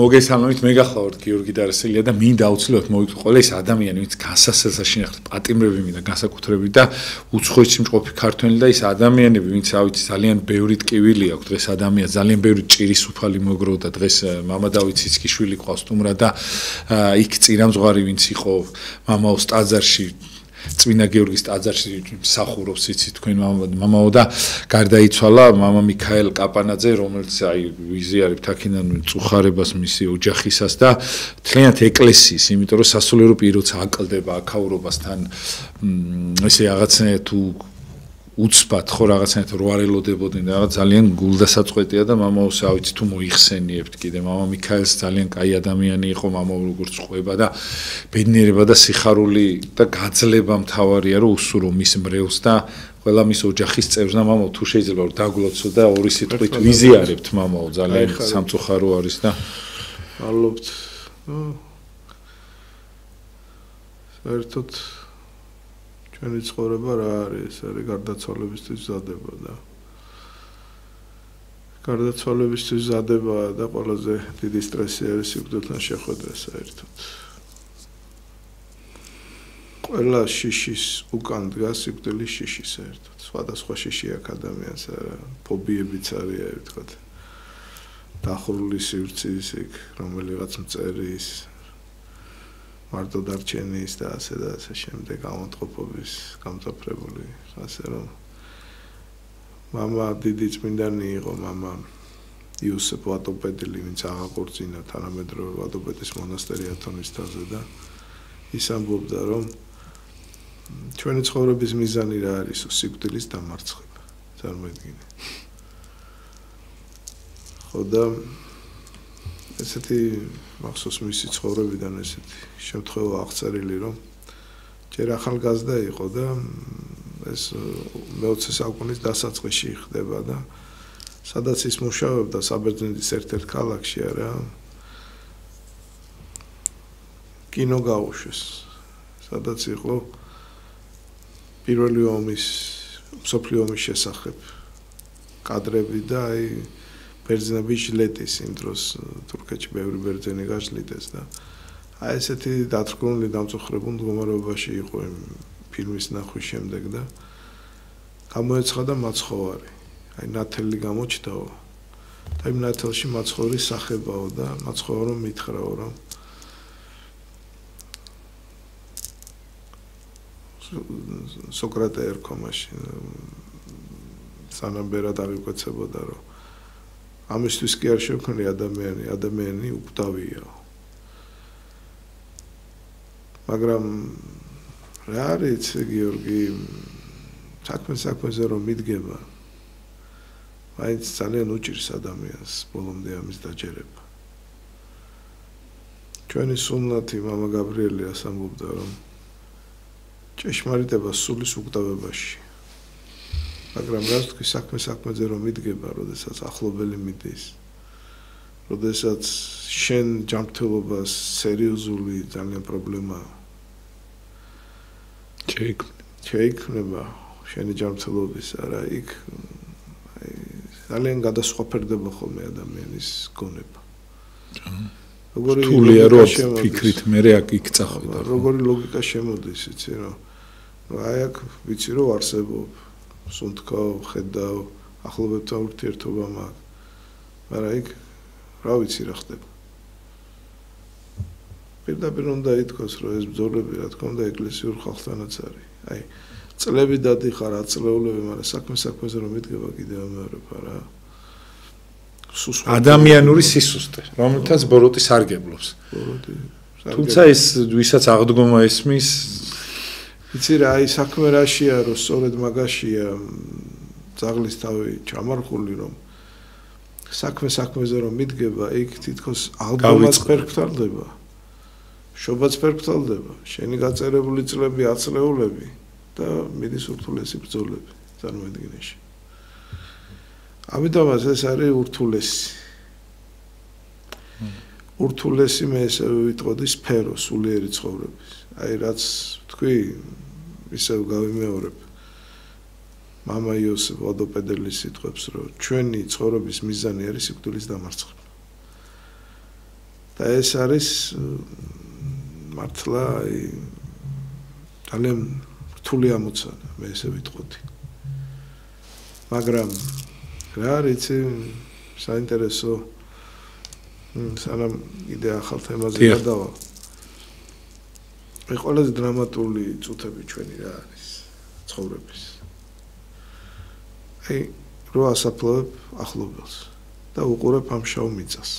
მოგესალმებით, მე გახლავართ გიორგი დარასელია და მინდა აუცილებლად მოვიყვე ყველა ის ადამიანი, ვინც განსასწრებელს შინახეთ პატიმრები მინდა განსაკუთრებით და უცხოეთში მყოფი ქართველი და ის ადამიანები, ვინც ავიცი ძალიან ბევრი ტკივილი აქვს დღეს ადამიანს, ძალიან ბევრი ჭირის უფალი მოგროვდა დღეს მამა დავით ციცქიშვილი ყავს სტუმრად და იქ წინამძღვარი ვინც იყო მამაოს ტაძარში წმინდა გიორგის ტაძარში მსახურობს იცით თქვენ მამაო და გარდაიცვალა მამა მიქაელ კაპანაძე რომელიც აი ვიზიარებთ აქედან წუხარებას მისი ოჯახისას და თლიანად ეკლესიის იმიტომ რომ სასულიერო პიროც აკლდება აქაურობასთან ესე რაღაცნაირად თუ უცბად ხო რაღაცნაირად რო არ ელოდებოდნენ და რაღაც ძალიან გულდასაწყვეტია და მამაოს ავიცი თუ მოიხსენიებთ კიდე მამა მიქაელს ძალიან კაი ადამიანი იყო მამა როგორც ყვება და ბედნიერება და სიხარული და გაძლება მთავარია რომ უსურო მის მრევლს და ყველა მის ოჯახის წევრს და მამაო თუ შეიძლება რომ დაგლოცო და ორი სიტყვით ვიზიარებთ მამაო ძალიან სამწუხარო არის და მადლობთ საერთოდ ჩვენი ცხოვრება რა არის არის გარდაცვალებისთვის მზადება და გარდაცვალებისთვის მზადება და ყველაზე დიდი სტრესი არის სიკვდილთან შეხვედრა საერთოდ ყველა შიშის უკან დგას სიკვდილის შიში საერთოდ სხვადასხვა შიში აქვს ადამიანს ფობიებიც არის ვთქვათ დახურული სივრცის იქ რომელიღაც მწერის მარტო დარჩენის და ასე შემდეგ ამოწყობობის გამწაფრებული ასე რომ მამა დიდი წმინდანი იყო მამა იოსებ ვატოპედილი ვინც აღაღორწინა თანამედროვე ვატოპედის მონასტერი ათონის თაზე და ის ამბობდა რომ ჩვენი ცხოვრების მიზანი რა არის სიკვდილის დამარცხება წარმოიდგინე ხო და ესეთი მახსოვს მისი ცხოვრებიდან ესეთი შემთხვევა აღწერილი რომ ჯერ ახალგაზრდა იყო და ეს მე-20 საუკუნის დასაწყისში ხდება და სადაც ის მუშაობდა საბერძნეთის ერთ-ერთ ქალაქში არა კინო გაუშვეს სადაც იყო პირველი ომის მსოფლიო ომის შესახებ კადრები და აი ბერძნები ჟლეტის იმ დროს თურქეთში ბევრი ბერძენი გაჟლიტეს და აი ესეთი დათრგუნული დამწუხრებული მდგომარეობაში იყო იმ ფილმის ნახვის შემდეგ და გამოეცხადა მაცხოვარი აი ნათელი გამოჩდაო და იმ ნათელში მაცხოვრის სახებაო და მაცხოვარო მითხრაო რომ სოკრატე ერქვა მაშინ სანამ ბერად აღიკვეცებოდა რომ ამისთვის კი არ შევქმნი ადამიანი უკვდავია მაგრამ რა არის გიორგი საქმეზე რომ მიდგება მაინც ძალიან უჭირს ადამიანს ბოლომდე ამის დაჯერება ჩვენი სუნნათი მამა გაბრიელი ასამბობდა რომ ჭეშმარიტება სულის უკვდავებაში მაგრამ რაც თქვი საქმეზე რომ მიდგება, როდესაც ახლობელი მიდის, როდესაც შენ ჯანმრთელობას სერიოზული ძალიან პრობლემაა. შეიქმნება შენი ჯანმრთელობის, არა იქ ძალიან გადასხვაფერდება ხოლმე ადამიანის გონება. რთულია რომ ფიქრით მე აქ წახვიდა. როგორი ლოგიკა შემოდის, იცი რა? აი აქ ვიცი რომ არსებობ სუნთქავ, ხედავ, ახლობებთან ურთიერთობა მაქვს. მაგრამ იქ რა ვიცი რა ხდება. პირდაპირ უნდა ითქვას, რომ ეს ბრძოლები, რა თქმა უნდა, ეკლესიურ ხალხთანაც არის. აი, წლები დადიხარ, აწლეულები, მაგრამ საქმეზე რომ მიდგება კიდევ ამეორება რა. ადამიანური სისუსტე, რომელთაც ბოროტი სარგებლობს. თუმცა ეს ვისაც აღდგომა ესმის იცი რა, აი საქმე რაშია, რომ სწორედ მაგაშია ძაღლის თავი ჩამარხული, რომ საქმეზე რომ მიდგება, იქ თითქოს აღდგომაც ფერფრთალდება. შობაც ფერფრთალდება. შენი გაწერებული წლები, აწლეულები და მიდის ურთულესი ბრძოლები წარმოედგინეში. ამიტომაც ეს არის ურთულესი. ურთულესი მე ესე ვიტყოდი სფერო სულიერი ცხოვრების. აი რაც თქვი ისევ გავიმეორებ. მამა იოსებ ვადოპედელის სიტყვებს, რომ ჩვენი ცხოვრების მიზანი არის სიკვდილის დამარცხება. და ეს არის მართლა ძალიან რთული ამოცანა, მე ესე ვიტყოდი. მაგრამ რა არის საინტერესო სანამ კიდე ახალ თემაზე გადავა. მე ყველაზე დრამატული წუთები ჩვენი რა არის ცხოვრების. აი, რო ასაფლავებ ახლობელს და უყურებ ამ შავ მიწას.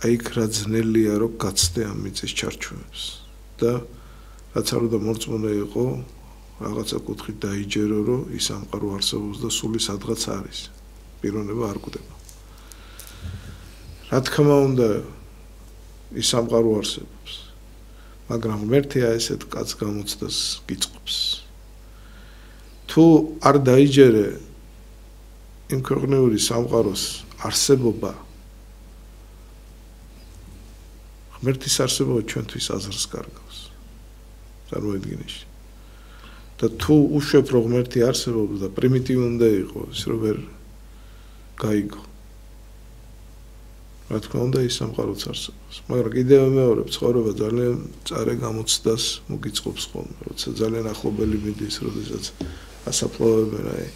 აი, რა ძნელია რომ გაცდე ამ მიწის ჩარჩოებს და რაც არ უნდა მორწმუნე იყო, რაღაცა კუთხით დაიჯერო, რომ ის სამყარო არსებობს და სული სადღაც არის. პიროვნება არ კვდება. რა თქმა უნდა, ის სამყარო არსებობს. მაგრამ ღმერთია ესეთ კაც გამოცდას გიწყობს. თუ არ დაიჯერე იმ ქვეყნიური სამყაროს არსებობა, ღმერთის არსებობა ჩვენთვის აზრს კარგავს. წარმოედგინე. და თუ უშვებ რომ ღმერთი არსებობს და პრიმიტივი უნდა იყოს, რომ ვერ გაიგო. რა თქმა უნდა ის სამყაროც არსებობს. მაგრამ კიდევ მეორე ცხოვრება ძალიან წარე გამოცდას მოგიწყობს ხოლმე, როცა ძალიან ახლობელი მიდის, როდესაც ასაფლავებენ აი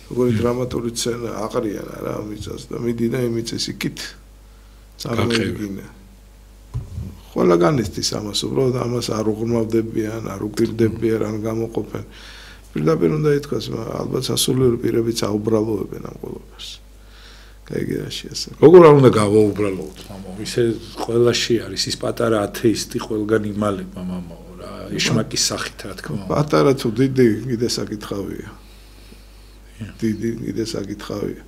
როგორი დრამატული სცენა აყრიან რა ამიცას და მიდი და იმიწეს იქით წარმოედგინე. ყველა განიცდის ამას, უბრალოდ ამას არ უღრმავდებიან, არ უგირდებიან, არ გამოყოფენ. პირდაპირ უნდა ითქვას, ალბათ სასულიერო პირებიც აუბრალოებენ ამ ყველაფერს. გაიგეაში ასე. როგორ არ უნდა გავაუბრალოთ, მამო? ისე ყველაში არის ის პატარა ათეისტი ყველგან იმალება, მამო, რა, ეშმაკის სახით, რა თქმა უნდა. პატარა თუ დიდი, კიდე საკითხავია. დიდი, კიდე საკითხავია.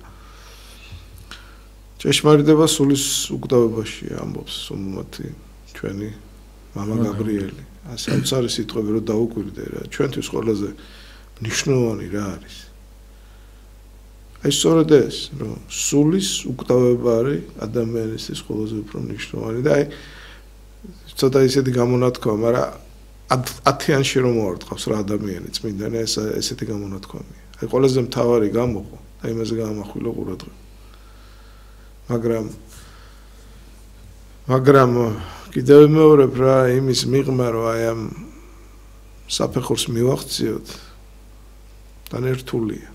ჭეშმარიტება სულის უკდავებაშია, ამბობს სულმათი ჩვენი მამა გაბრიელი. ასე უცარი სიტყვები რომ დაუკვირდე რა, ჩვენთვის ყველაზე მნიშვნელოვანი რა არის. აი სწორედ ეს, რომ სულის უკდავება არის ადამიანისთვის ყველაზე უფრო მნიშვნელოვანი და აი ცოტა ისეთი გამონათქვა, მაგრამ 10-იანში რომ მოვარტყავს რა ადამიანი წმინდანი, ესეთი გამონათქვამია. აი ყველაზე მთავარი გამოყო და იმაზე გამახვილო ყურადღება. მაგრამ კიდევ მეორებ რა იმის მიღმა რომ აი ამ საფეხურს მივახციოთ დანერტულია.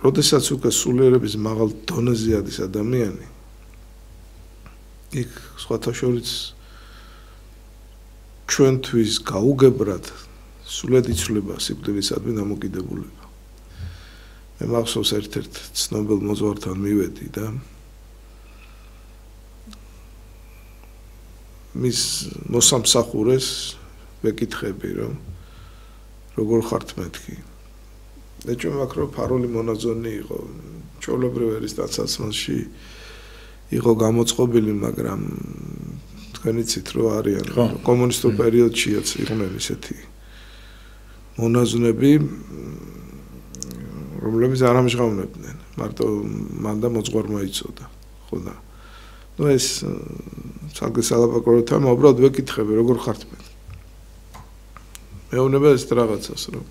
როდესაც უკვე სულიერების მაღალ დონეზე არის ადამიანი, იქ სხვათა შორის ჩვენთვის გაუგებრად სულად იცვლება სიკვდილისადმი დამოკიდებულება. მე მახსოვს ერთ-ერთ ცნობილ მოძღვართან მივედი და მის მოსამსახურეს ვეკითხები რომ როგორ ხართ მეთქი. ეჭვმა მაქვს რომ ფარული მონაზონი იყო, ჩვეულებრივ ერის დასაცმელში იყო გამოწყობილი, მაგრამ თქვენ იცით რომ არიან კომუნისტურ პერიოდშიაც იყვნენ ისეთი მონაზვნები, რომლებიც არ ამჟღავნებდნენ, მარტო მან და მოძღვარმა იცოდა, ხო და ну ეს საგე სალაპაკრო თემა, უბრალოდ ვეკითხები როგორ ხართ მე. მეუბნება ეს რაღაცას რომ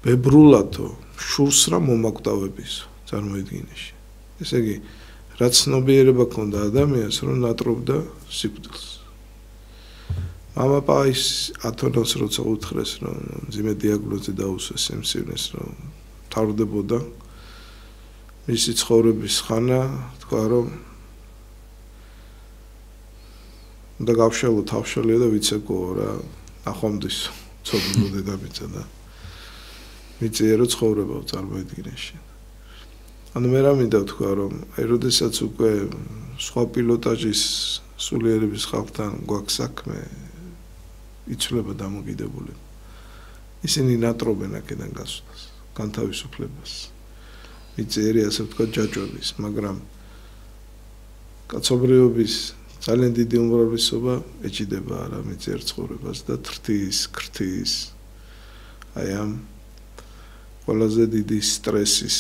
ბებრულათო შურს რა მომაკვდავების წარმოედგინეში. ესე იგი რაც ცნობიერება ქონდა ადამიანს რომ ნატრობდა სიკვდილს. მამა ის ათონოს როცა უთხრეს რომ ძიმე დიაგნოზი დაუსვეს სიმსივნეს რომ თავდებოდა მისი ცხოვრების ხანა თქვა რომ და გავშალო თავშალია და ვიცეკო რა ნახვამდის ცოდნო დედამიწა და მიწიერო ცხოვრება წარმოედგინეში. ანუ მე რა მინდა თქვა რომ აი როდესაც უკვე სხვა პილოტაჟის სულიერების ხალხთან გვაქვს საქმე იცვლება დამოკიდებულება. ისინი ნატრობენ აქედან გასვლას, განთავისუფლებას. მიწიერი ასე ვთქვა ჯაჭვების, მაგრამ კაცობრიობის ძალიან დიდი უმრავლესობა ეჭიდება რა მიწიერ ცხოვრებას და ქრთის აი ამ ყველაზე დიდი სტრესის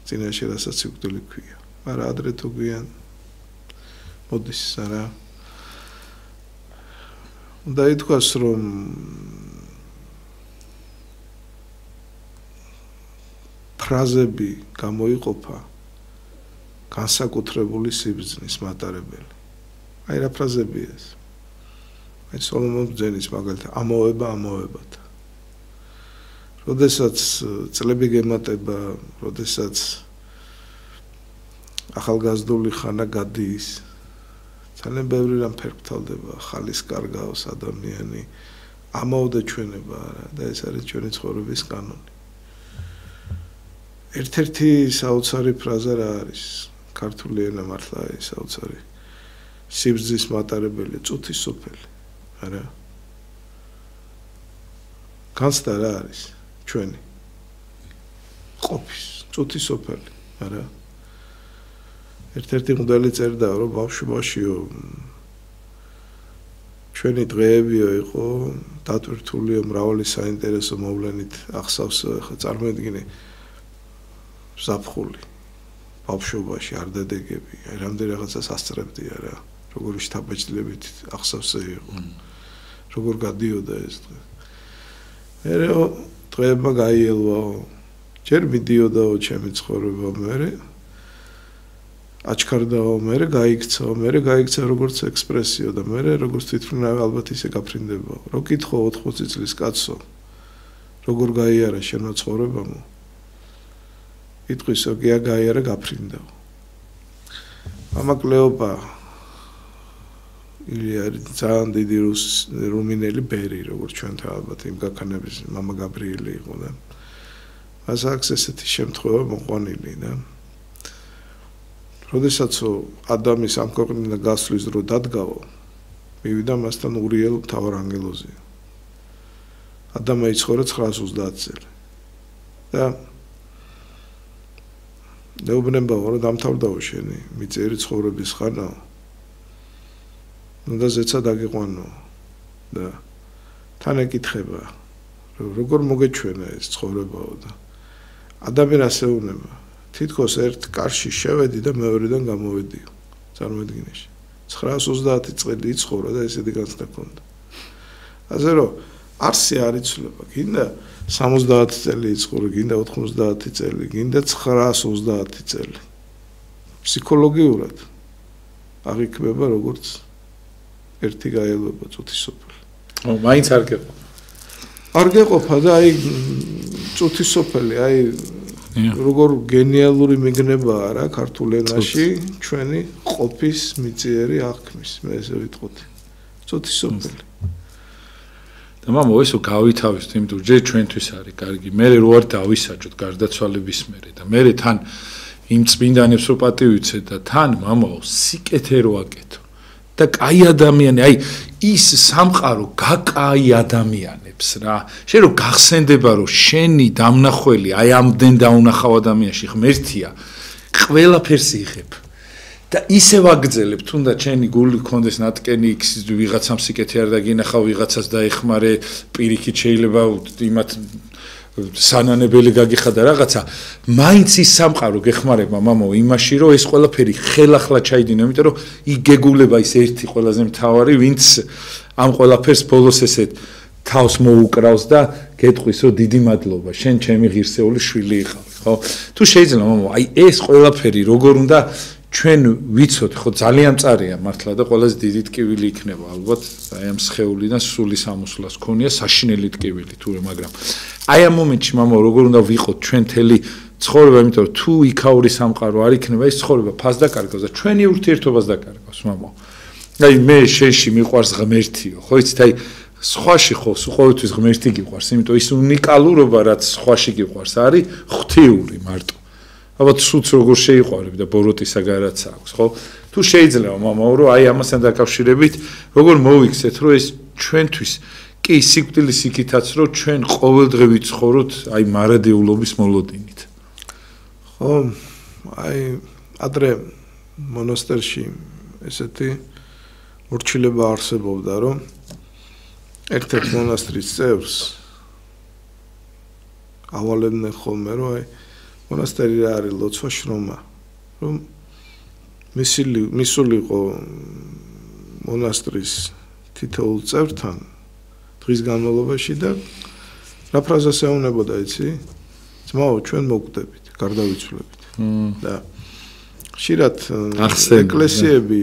წინაშე რასაც სიკვდილი ქვია. მაგრამ ადრე თუ გვიან მოდის არა უნდა ითქვას რომ ფრაზები გამოიყოფა განსაკუთრებული სიბრძნის მატარებელი. აი რა ფრაზებია ეს? აი სოლომონ ბრძენის მაგალითად ამოვებათ. როდესაც წლები გემატება, როდესაც ახალგაზრდული ხანა გადის, ძალიან ბევრი რამ ფერფთალდება, ხალის კარგავს ადამიანი, ამოვდა ჩვენება არა და ეს არის ჩვენი ცხოვრების კანონი. ერთ-ერთი საოცარი ფრაზა რა არის? ქართული ენა მართლა არის საოცარი. სიბრძნის მატარებელი წუთის სოფელი, არა? განცდა რა არის? ჩვენი ყოფის წუთის სოფელი, არა? ერთ-ერთი მოდელი წერდა რომ ბავშვობაშიო ჩვენი დღეებიო იყო დატვირთულიო მრავალი საინტერესო მოვლენით ახსავს ხა წარმოედგინე ზაფხული ბავშვობაში არ დადეგები აი რამდენი რაღაცას ასწრებდი არა როგორი შთაბეჭდილებით ახსავსე იყო როგორ გადიოდა ეს დღე მე დღეებმა გაიელვა ჯერ მიდიოდაო ჩემი ცხოვრება მე აჩქარდაო მე გაიქცა როგორც ექსპრესიო და მე როგორც თვითმფრინავი ალბათ ისე გაფრინდება რო კითხო 80 წლის კაცო როგორ გაიარა შენო ცხოვრებამო იტყვისო გია გაიარა გაფრინდაო მამა კლეოპა ილიარი ძალიან დიდი რუმინელი ბერი როგორც ჩვენთან ალბათ იმ გაქანების მამა გაბრიელი იყო და მას აქვს ესეთი შემთხვევა მოყვანილი და როდესაც ადამის ამ ქვეყნიდან გასვლის დრო დადგავო, მივიდა მასთან ურიელ მთავარ ანგელოზი. ადამა იცხოვრა 930 წელი. და მეუბნებაო, რომ დამთავრდაო შენი მიწიერი ცხოვრების ხანა. ნუ და ზეცა დაგიყვანო. და თან ეკითხება, რომ როგორ მოგეჩვენა ეს ცხოვრებაო და ადამიანს ეუბნება თითქოს ერთ კარში შევედი და მეორედან გამოვედიო. წარმოედგინეში. 930 წელი იცხოვრა და ესეთი განცდა ჰქონდა. ასე რომ არსი არ იცვლება. გინდა 70 წელი იცხოვრო, გინდა 90 წელი, გინდა 930 წელი. ფსიქოლოგიურად აღიქმება როგორც ერთი გაელვება წუთის სოფელი. მაინც არ გეყოფა. არ გეყოფა და აი წუთის სოფელი, აი როგორ გენიალური მიგნებაა რა ქართულ ენაში ჩვენი ყოფის მიწიერი აღქმის მე ესე ვიტყოდი წუთის სოფელი და მამა ესო გავითავისთ იმიტომ ჯერ ჩვენთვის არის კარგი მე რო არ დავისაჯოთ გარდაცვალების მერე და მე თან იმ წმინდანებს რო პატივიცე და თან მამაო სიკეთე რო აკეთო და კაი ადამიანი აი ის სამყარო გაკაი ადამიანებს რა შენ რო გახსენდება რომ შენი დამნახველი აი ამდენ დაუნახავ ადამიანში ღმერთია ყველაფერს იღებ და ისე ვაგრძელებ თუნდაც შენი გული გქონდეს ნატკენი იქ ვიღაცამ სიკეთე არ დაგინახავ ვიღაცას დაეხმარე პირიქით შეიძლება იმათ სანანებელი გაგიხადა რაღაცა მაინც ის სამყარო გეხმარება მამაო იმაში რომ ეს ყველაფერი ხელახლა ჩაიდინო იმიტომ რომ იგეგულება ის ერთი ყველაზე მთავარი ვინც ამ ყველაფერს ბოლოს ესეთ თავს მოუკრავს და გეტყვის რომ დიდი მადლობა შენ ჩემი ღირსეული შვილი იყავი ხო თუ შეიძლება მამაო აი ეს ყველაფერი როგორ უნდა ჩვენ ვიცოთ ხო ძალიან მწარია მართლა და ყველაზე დიდი ტკივილი იქნება ალბათ აი ამ სხეულიდან სულის ამოსვლას ქონია საშინელი ტკივილი თურე მაგრამ აი ამ მომენტში მამა როგორ უნდა ვიყოთ ჩვენ თელი ცხოვრება იმიტომ რომ თუ იქაური სამყარო არ იქნება ეს ცხოვრება ფას დაკარგავს და ჩვენი ურთიერთობას დაკარგავს მამა აი მე შენში მიყვარს ღმერთიო ხო იცით აი სხვაში ხო ყოველთვის ღმერთი გიყვარს იმიტომ ის უნიკალურობა რაც სხვაში გიყვარს არის ღვთიური მარტო ალბათ სულს როგორ შეიყვარებ და ბოროტისაგან რაც აქვს ხო თუ შეიძლება მამაო რომ აი ამასთან დაკავშირებით როგორ მოვიქცეთ რომ ეს ჩვენთვის კი სიკვდილის იქითაც რომ ჩვენ ყოველდღე ვიცხოვროთ აი მარადეულობის მოლოდინით ხო აი ადრე მონასტერში ესეთი მორჩილება არსებობდა რომ ერთ-ერთ მონასტრის წევრს ავალებდნენ ხოლმე რომ აი მონასტერი რა არის ლოცვა შრომა რომ მისულიყო მონასტრის თითოეულ წევრთან დღის განმავლობაში და რა ფრაზას ეუბნებოდა იცი ძმაო ჩვენ მოკვდებით გარდავიცვლებით და ხშირად ეკლესიები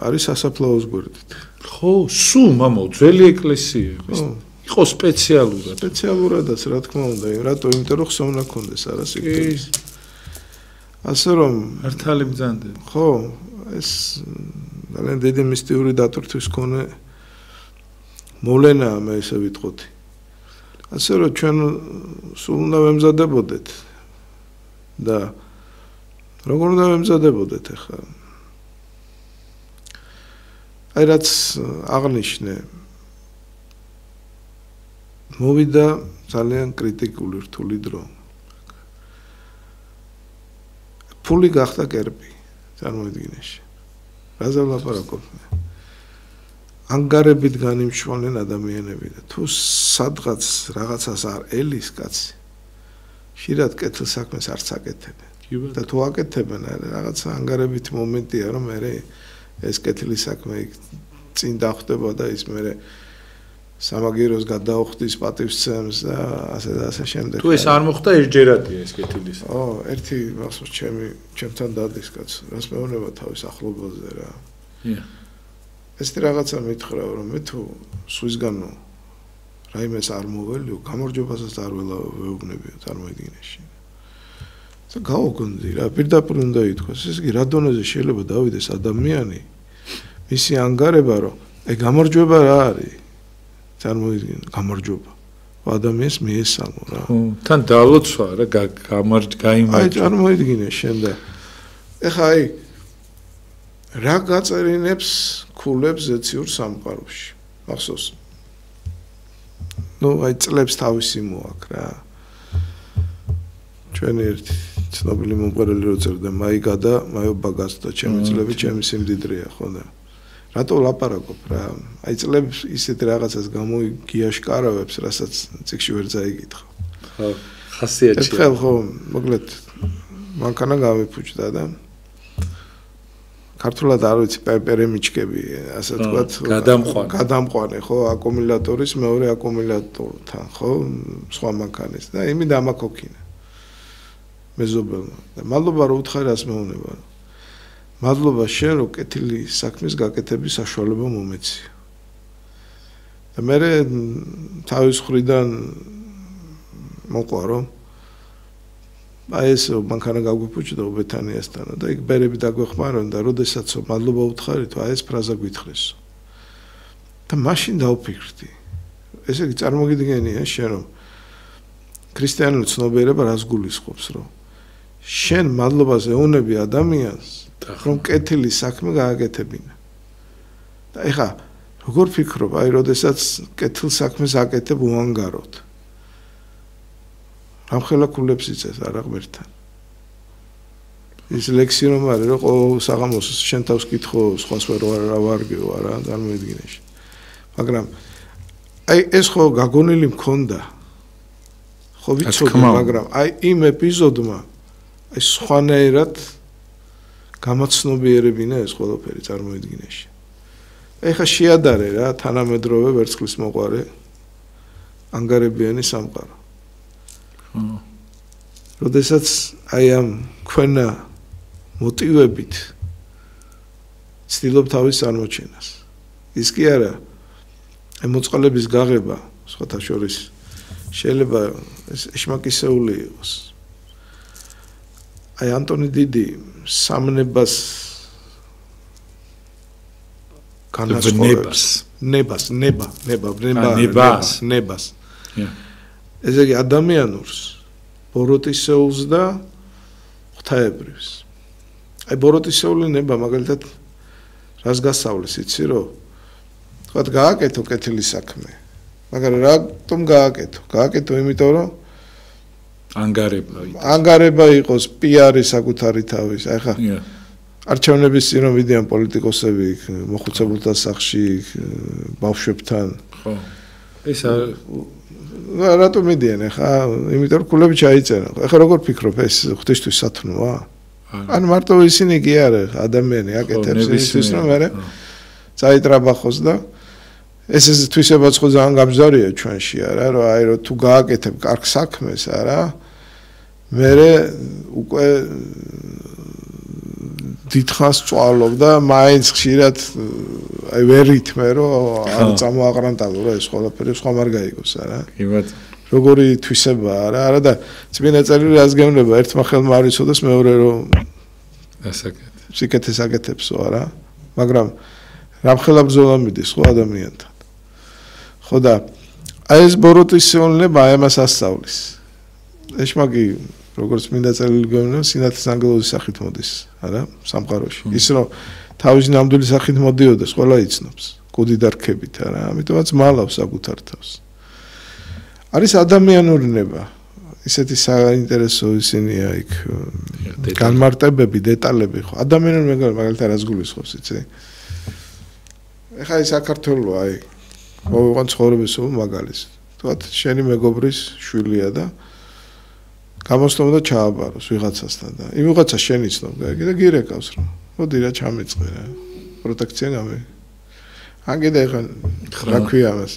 არის სასაფლაოს გვერდით. ხო, სულ მამო, ძველი ეკლესიები. იყო სპეციალურადაც, რა თქმა უნდა, რატო? იმიტომ რომ ხსოვნა კონდეს არა სიკვდილის. ასე რომ მართალი ბრძანდები. ხო, ეს ძალიან დიდი მისტიური დატვირთვის მქონე მოვლენაა, მე ესე ვიტყოდი. ასე რომ ჩვენ სულ უნდა ვემზადებოდეთ და როგორ უნდა ვემზადებოდეთ ახლა? აი რაც აღნიშნე მოვიდა ძალიან კრიტიკული რთული დრო. ფული გახდა კერპი წარმოიდგინეში. რაზე ვლაპარაკობ მე? ანგარებით განიმშვალენ ადამიანები და თუ სადღაც რაღაცას არ ელის კაცი, ხშირად კეთილ საქმეს არც აკეთებენ. და თუ აკეთებენ, რაღაც ანგარებით მომენტია, რომ მე ეს კეთილი საქმე წინ დახვდება და ის მე სამაგიეროს გადაუხდის პატივსცემს და ასე შემდეგ. თუ ეს არ მოხდა ერთჯერადია ეს კეთილი საქმე. ო, ერთი მახსოვს ჩემთან დადის კაც, რას მეუბნება თავის ახლობელზე რა. ეს რაღაცა მითხრა რომ მე თუ სვისგანო რაიმეს არ მოველიო, გამარჯვებასაც არ ვეუბნებიო წარმოიდგინეში. და გავოგონდი რა, პირდაპირ უნდა ითქვას, ეს კი რა დონეზე შეიძლება დავიდეს ადამიანი, მისი ანგარება რომ აი გამარჯვება რა არის? წარმოიდგინე, გამარჯვება. ადამიანს მიესალმო რა. ხო, თან დალოცვა რა, გაიმარჯვა. აი წარმოიდგინე შენ და ეხა აი რა გაწერინებს ქულებს ზეციურ სამყაროში. მახსოვს. ნუ აი წლებს თავისი მოაქვს რა. ჩვენი ერთი ცნობილი მომღერალი რო წერდა მაიგა და მაიობა გასდა ჩემი წლები ჩემი სიმდიდრეა ხო და რატო ლაპარაკობ რა აი წლებს ისეთ რაღაცას გამოგიაშკარავებს რასაც წიგში ვერ წაიგითხო ხო ხასიათია ერთხელ ხო მოკლედ მანქანა გამიფუჭდა და ქართულად არ ვიცი პერემიჩკები ასე ვთქვათ გადამყვანე ხო აკუმულატორის მეორე აკუმულატორთან ხო სხვა მანქანის და იმი დამაკოქინა მეზობელმა და მადლობა რომ უთხარას მეუბნება მადლობა შენ რომ კეთილი საქმის გაკეთების საშუალება მომეცია და მე თავის ხრიდან მოყვა რომ აი ეს მანქანა გაგვიფუჭდა უბეთანიასთან და იქ ბერები დაგვეხმარონ და როდესაც მადლობა უთხარით აი ეს ფრაზა გვითხრესო და მაშინ დავფიქრდი ესე იგი წარმოგიდგენია შენ რომ ქრისტიანული ცნობიერება რას გულისხმობს რომ შენ მადლობას ეუბნები ადამიანს რომ კეთილი საქმე გააკეთებინა და ეხა როგორ ფიქრობ აი როდესაც კეთილ საქმეს აკეთებ უანგაროდ რამხელა ქულებს იწეს არა ღმერთთან ის ლექსი რომ არის რომ ყოველ საღამოს შენ თავს კითხო სხვას ვერ ვარგეო არა წარმოიდგინეში მაგრამ აი ეს ხო გაგონილი მქონდა ხო ვიცოდი მაგრამ აი იმ ეპიზოდმა აი სხვანაირად გამაცნობიერებინა ეს ყველაფერი წარმოიდგინეში ეხა შეადარე რა თანამედროვე ვერცხლის მოყარე ანგარებიანი სამყარო როდესაც აი ამ ქვენა მოტივებით ცდილობ თავის წარმოჩენას ის კი არა აი მოწყალების გაღება სხვათა შორის შეიძლება ეს ეშმაკისეული იყოს აი ანტონი დიდი სამნებას განაცხადებს ნებას ესე იგი ადამიანურს ბოროტისეულს და ღვთაებრივს აი ბოროტისეული ნება მაგალითად რას გასავლეს იცი რომ თქვა გააკეთო კეთილი საქმე მაგრამ რატომ გააკეთო იმიტომ რომ ანგარება იყოს პიარი საკუთარი თავის აი ხა არჩევნების წინ რომ ვიდიან პოლიტიკოსები მოხუცებულთა სახლში ბავშვებთან ხო ეს რატომ მიდიან ხა იმიტომ რომ ქულები ჩაიწერა ხა როგორ ფიქრობ ეს ღვთისთვის სათნოა ან მარტო ისინი კი არა ადამიანი აკეთებს ის რომ მე წაიტრაბახოს და ეს თვისებაც ხო ძალიან გამზარია ჩვენში არა რომ აი რომ თუ გააკეთებ კარგ საქმეს არა მე უკვე დიდხანს წვალობდა, მაინც ხშირად აი ვერ ითმე რომ არ წამოაყრანტავო რა ეს ყველაფერი სხვა არ გაიგოს არა. კი ბატონო. როგორი თვისებაა არა და წმინდა წერილი რას გეუბნება ერთმა ხელმა არ იცოდეს მეორე რომ ასაკეთ. სიკეთეს აკეთებსო არა, მაგრამ რამხელა ბრძოლა მიდის ხო ადამიანთან. ხო და აი ეს ბოროტის სეულნება აი ამას ასწავლის. ეშმაგი როგორც წმინდა წერილი გეუბნება სინათლის ანგელოზის სახით მოდის არა სამყაროში. ის რომ თავისი ნამდვილი სახით მოდიოდეს ყველა იცნობს. კუდი და რქებით არა, ამიტომაც მალავს საკუთარ თავს. არის ადამიანური ნება. ისეთი საინტერესო ისინია იქ განმარტებები, დეტალები ხო. ადამიანური მაგალითად რას გულისხმობს, იცი? ეხლა ის საქართველო აი მოვიყვან ცხოვრების მაგალითს. თქვათ შენი მეგობრის შვილია და გამოსტომ და ჩააბაროს ვიღაცასთან და იმ ვიღაცა შენ იცნობ და გირეკავს რომ მოდი რა ჩამეწყე რა. პროტექცია გამე. აგედა ეხლა რა ქვია მას?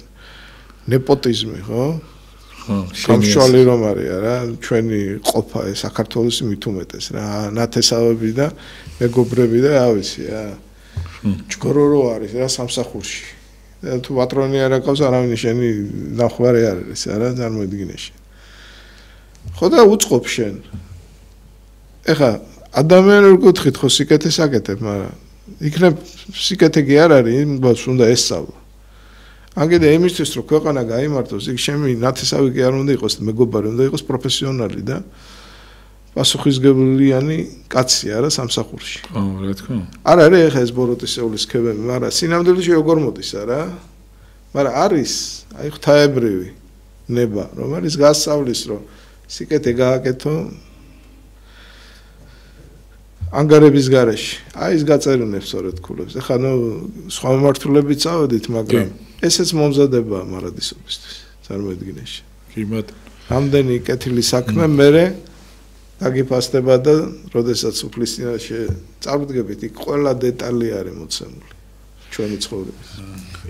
ნეპოტიზმი ხო? სამშობლო რომ არის რა ჩვენი ყოფა საქართველოს მით უმეტეს რა ნათესავები და მეგობრები და რა ვიცი რა ჯგორო არის რა სამსახურში და თუ პატრონი არ აკავს არავინ შენი ნახვარი არ არის რა წარმოიდგინე შენ ხო და უწყობ შენ ეხა ადამიანურ კუთხით ხო სიკეთეს აკეთებ მაგრამ იქნებ სიკეთე კი არ არის იმას უნდა ესწავლა აგედა იმისთვის რომ ქვეყანა გაიმართოს იქ შემი ნათესავი კი არ უნდა იყოს მეგობარი უნდა იყოს პროფესიონალი და პასუხისმგებლიანი კაცი არა სამსახურში რა თქმა უნდა არ არის ეხა ეს ბოროტისეულის ქებები მაგრამ სინამდვილეში როგორ მოდის არა მაგრამ არის აი ღვთაებრივი ნება რომ არის გასწავლის რომ სიკეთე გააკეთო ანგარების გარეშე აი ეს გაწერუნებს სწორედ ქულებს ეხა ნუ სხვა მმართველები წავედით მაგრამ ესეც მომზადება მარადისობისთვის წარმოედგინეში კი ბატონო ამდენი კეთილი საქმე მერე დაგიფასდება და როდესაც უფლისწინაშე წავდგებით იქ ყველა დეტალი არის მოცემული ჩვენი ცხოვრების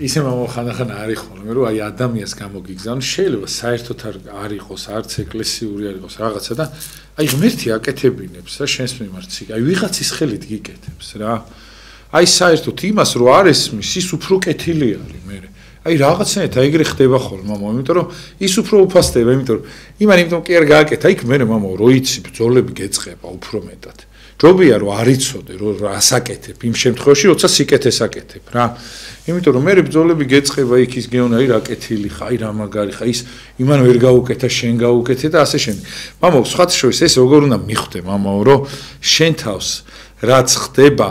ისე მომხანახან არის ხოლმე რომ აი ადამიანს გამოგიგზავნ შეიძლება საერთოდ არ იყოს არც ეკლესიური არ იყოს რაღაცა და აი ღმერთი აკეთებინებს რა შენს მიმართ აი ვიღაცის ხელით გიკეთებს რა აი საერთოდ იმას რო არ ესმის ის უფრო კეთილი არის მე აი რაღაცნაირად აიგრე ხდება ხოლმე მამა იმიტომ რომ ის უფრო უფასდება იმიტომ რომ იმიტომ კი არ გააკეთა იქ მე მამა რო იცი ბრძოლები გეწყება უფრო მეტად ჯობია რომ არ იცოდე რომ ასაკეთებ იმ შემთხვევაში როცა სიკეთეს აკეთებ რა იმიტომ რომ მე ბრძოლები გეწყება იქ ის გეონა აი რა კეთილი ხა აი რა მაგარი ხა ის იმან ვერ გაუკეთა შენ გაუკეთე და ასე შემდეგ მამა სხვა შორის ეს როგორ უნდა მიხვდე მამა რომ შენ თავს რაც ხდება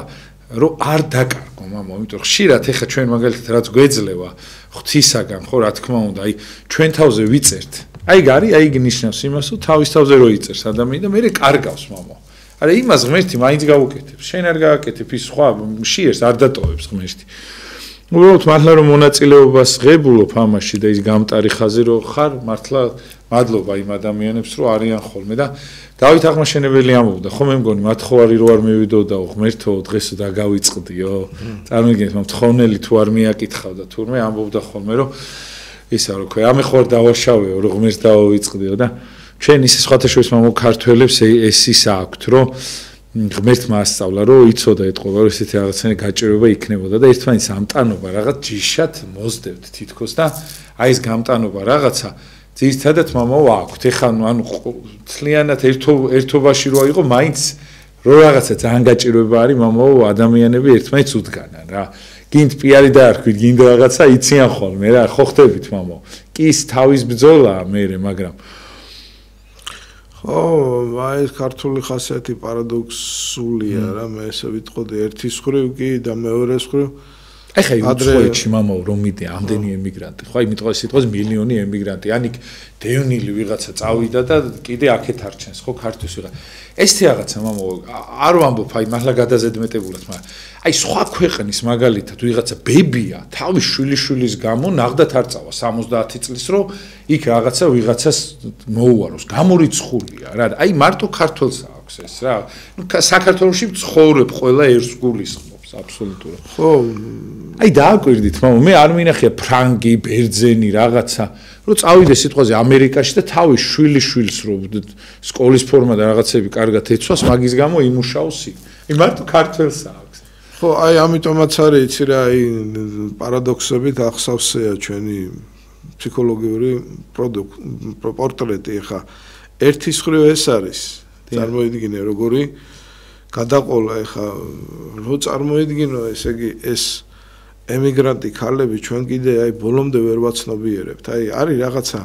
რომ არ დაკარგო მამა იმიტომ რომ ხშირად ეხა ჩვენ მაგალითად რაც გვეძლევა ღვთისაგან ხო რა თქმა უნდა აი ჩვენ თავზე ვიწერთ აი გარი აი გნიშნავს იმას რომ თავის თავზე რო იწერს ადამიანი და მე კარგავს მამა არა იმას ღმერთი მაინც გაუკეთებს შენ არ გააკეთებ ის სხვა შიერს არ დატოვებს ღმერთი უბრალოდ მართლა რომ მონაწილეობას ღებულობ ამაში და ის გამტარი ხაზი რო ხარ მართლა მადლობა იმ ადამიანებს რომ არიან ხოლმე და დავით აღმაშენებელი ამბობდა ხო მე მგონი მათ ხო არის რო არ მივიდოდაო ღმერთო დღესო დაგავიწყდიო წარმოგიდგენთ მთხოვნელი თუ არ მიაკითხავდა თურმე ამბობდა ხოლმე რომ ისა რო ქვია ამე ხო არ დავაშავეო რომ ღმერთს დავავიწყდიო და ჩვენ ისე სხვათა შორის მამო ქართველებს ეს ის აქვთ რომ ღმერთმა ასწავლა რომ იცოდა ეთყობა რომ ესეთი რაღაცნაირი გაჭირვება იქნებოდა და ერთმანეთს ამტანობა რაღაც ჯიშად მოძდებთ თითქოს და აი ეს გამტანობა რაღაცა ძირითადად მამაო აქვთ ეხლა ანუ თლიანად ერთობაში რო აიღო მაინც რო რაღაცა ძალიან გაჭირვება არის მამაო ადამიანები ერთმანეთს უდგანან რა გინდ პიარი დაარქვით გინდ რაღაცა იციან ხოლმე რა ხო ხდებით მამაო კი ის თავის ბრძოლაა მე მაგრამ ხო, აი ეს ქართული ხასიათი პარადოქსულია რა, მე ესე ვიტყოდი ერთის ხრივ კი და მეორეს ხრივ ეხა უცხოეთში მამაო რომ მიდე ამდენი ემიგრანტი ხო აი მიტყვა სიტყვის მილიონი ემიგრანტი ანიკ დევნილი ვიღაცა წავიდა და კიდე აქეთ არჩენს ხო ქართვის ვიღა ესეთი რაღაცა მამაო არ ვამბობ აი მართლა გადაზედმეტებულად მაგრამ აი სხვა ქვეყნის მაგალითად ვიღაცა ბებია თავის შვილიშვილის გამო ნახდათ არ წავა 70 წლის რომ იქ რაღაცა ვიღაცას მოუაროს გამორიცხულია რა აი მარტო ქართულს აქვს ეს რა ნუ საქართველოში ცხოვრებ ყველა ერთს გულისხმობს აბსოლუტურად ხო აი დააკვირდით მამა მე არ მინახია ფრანგი ბერძენი რაღაცა რომ წავიდე სიტყვაზე ამერიკაში და თავის შვილიშვილს რომ სკოლის ფორმა და რაღაცები კარგად ეცვას მაგის გამო იმუშაოს იქ მარტო ქართველს აქვს. ხო, აი ამიტომაც არის იცი რა, აი პარადოქსებით ახსავსეა ჩვენი ფსიქოლოგიური პორტრეტი ხა. ერთის ხრივ ეს არის. წარმოიდგინე როგორი გადაყოლა ხა, რო წარმოიდგინო ესე იგი ეს ემიგრანტი ქალები ჩვენ კიდე აი ბოლომდე ვერ ვაცნობიერებთ. აი არის რაღაცა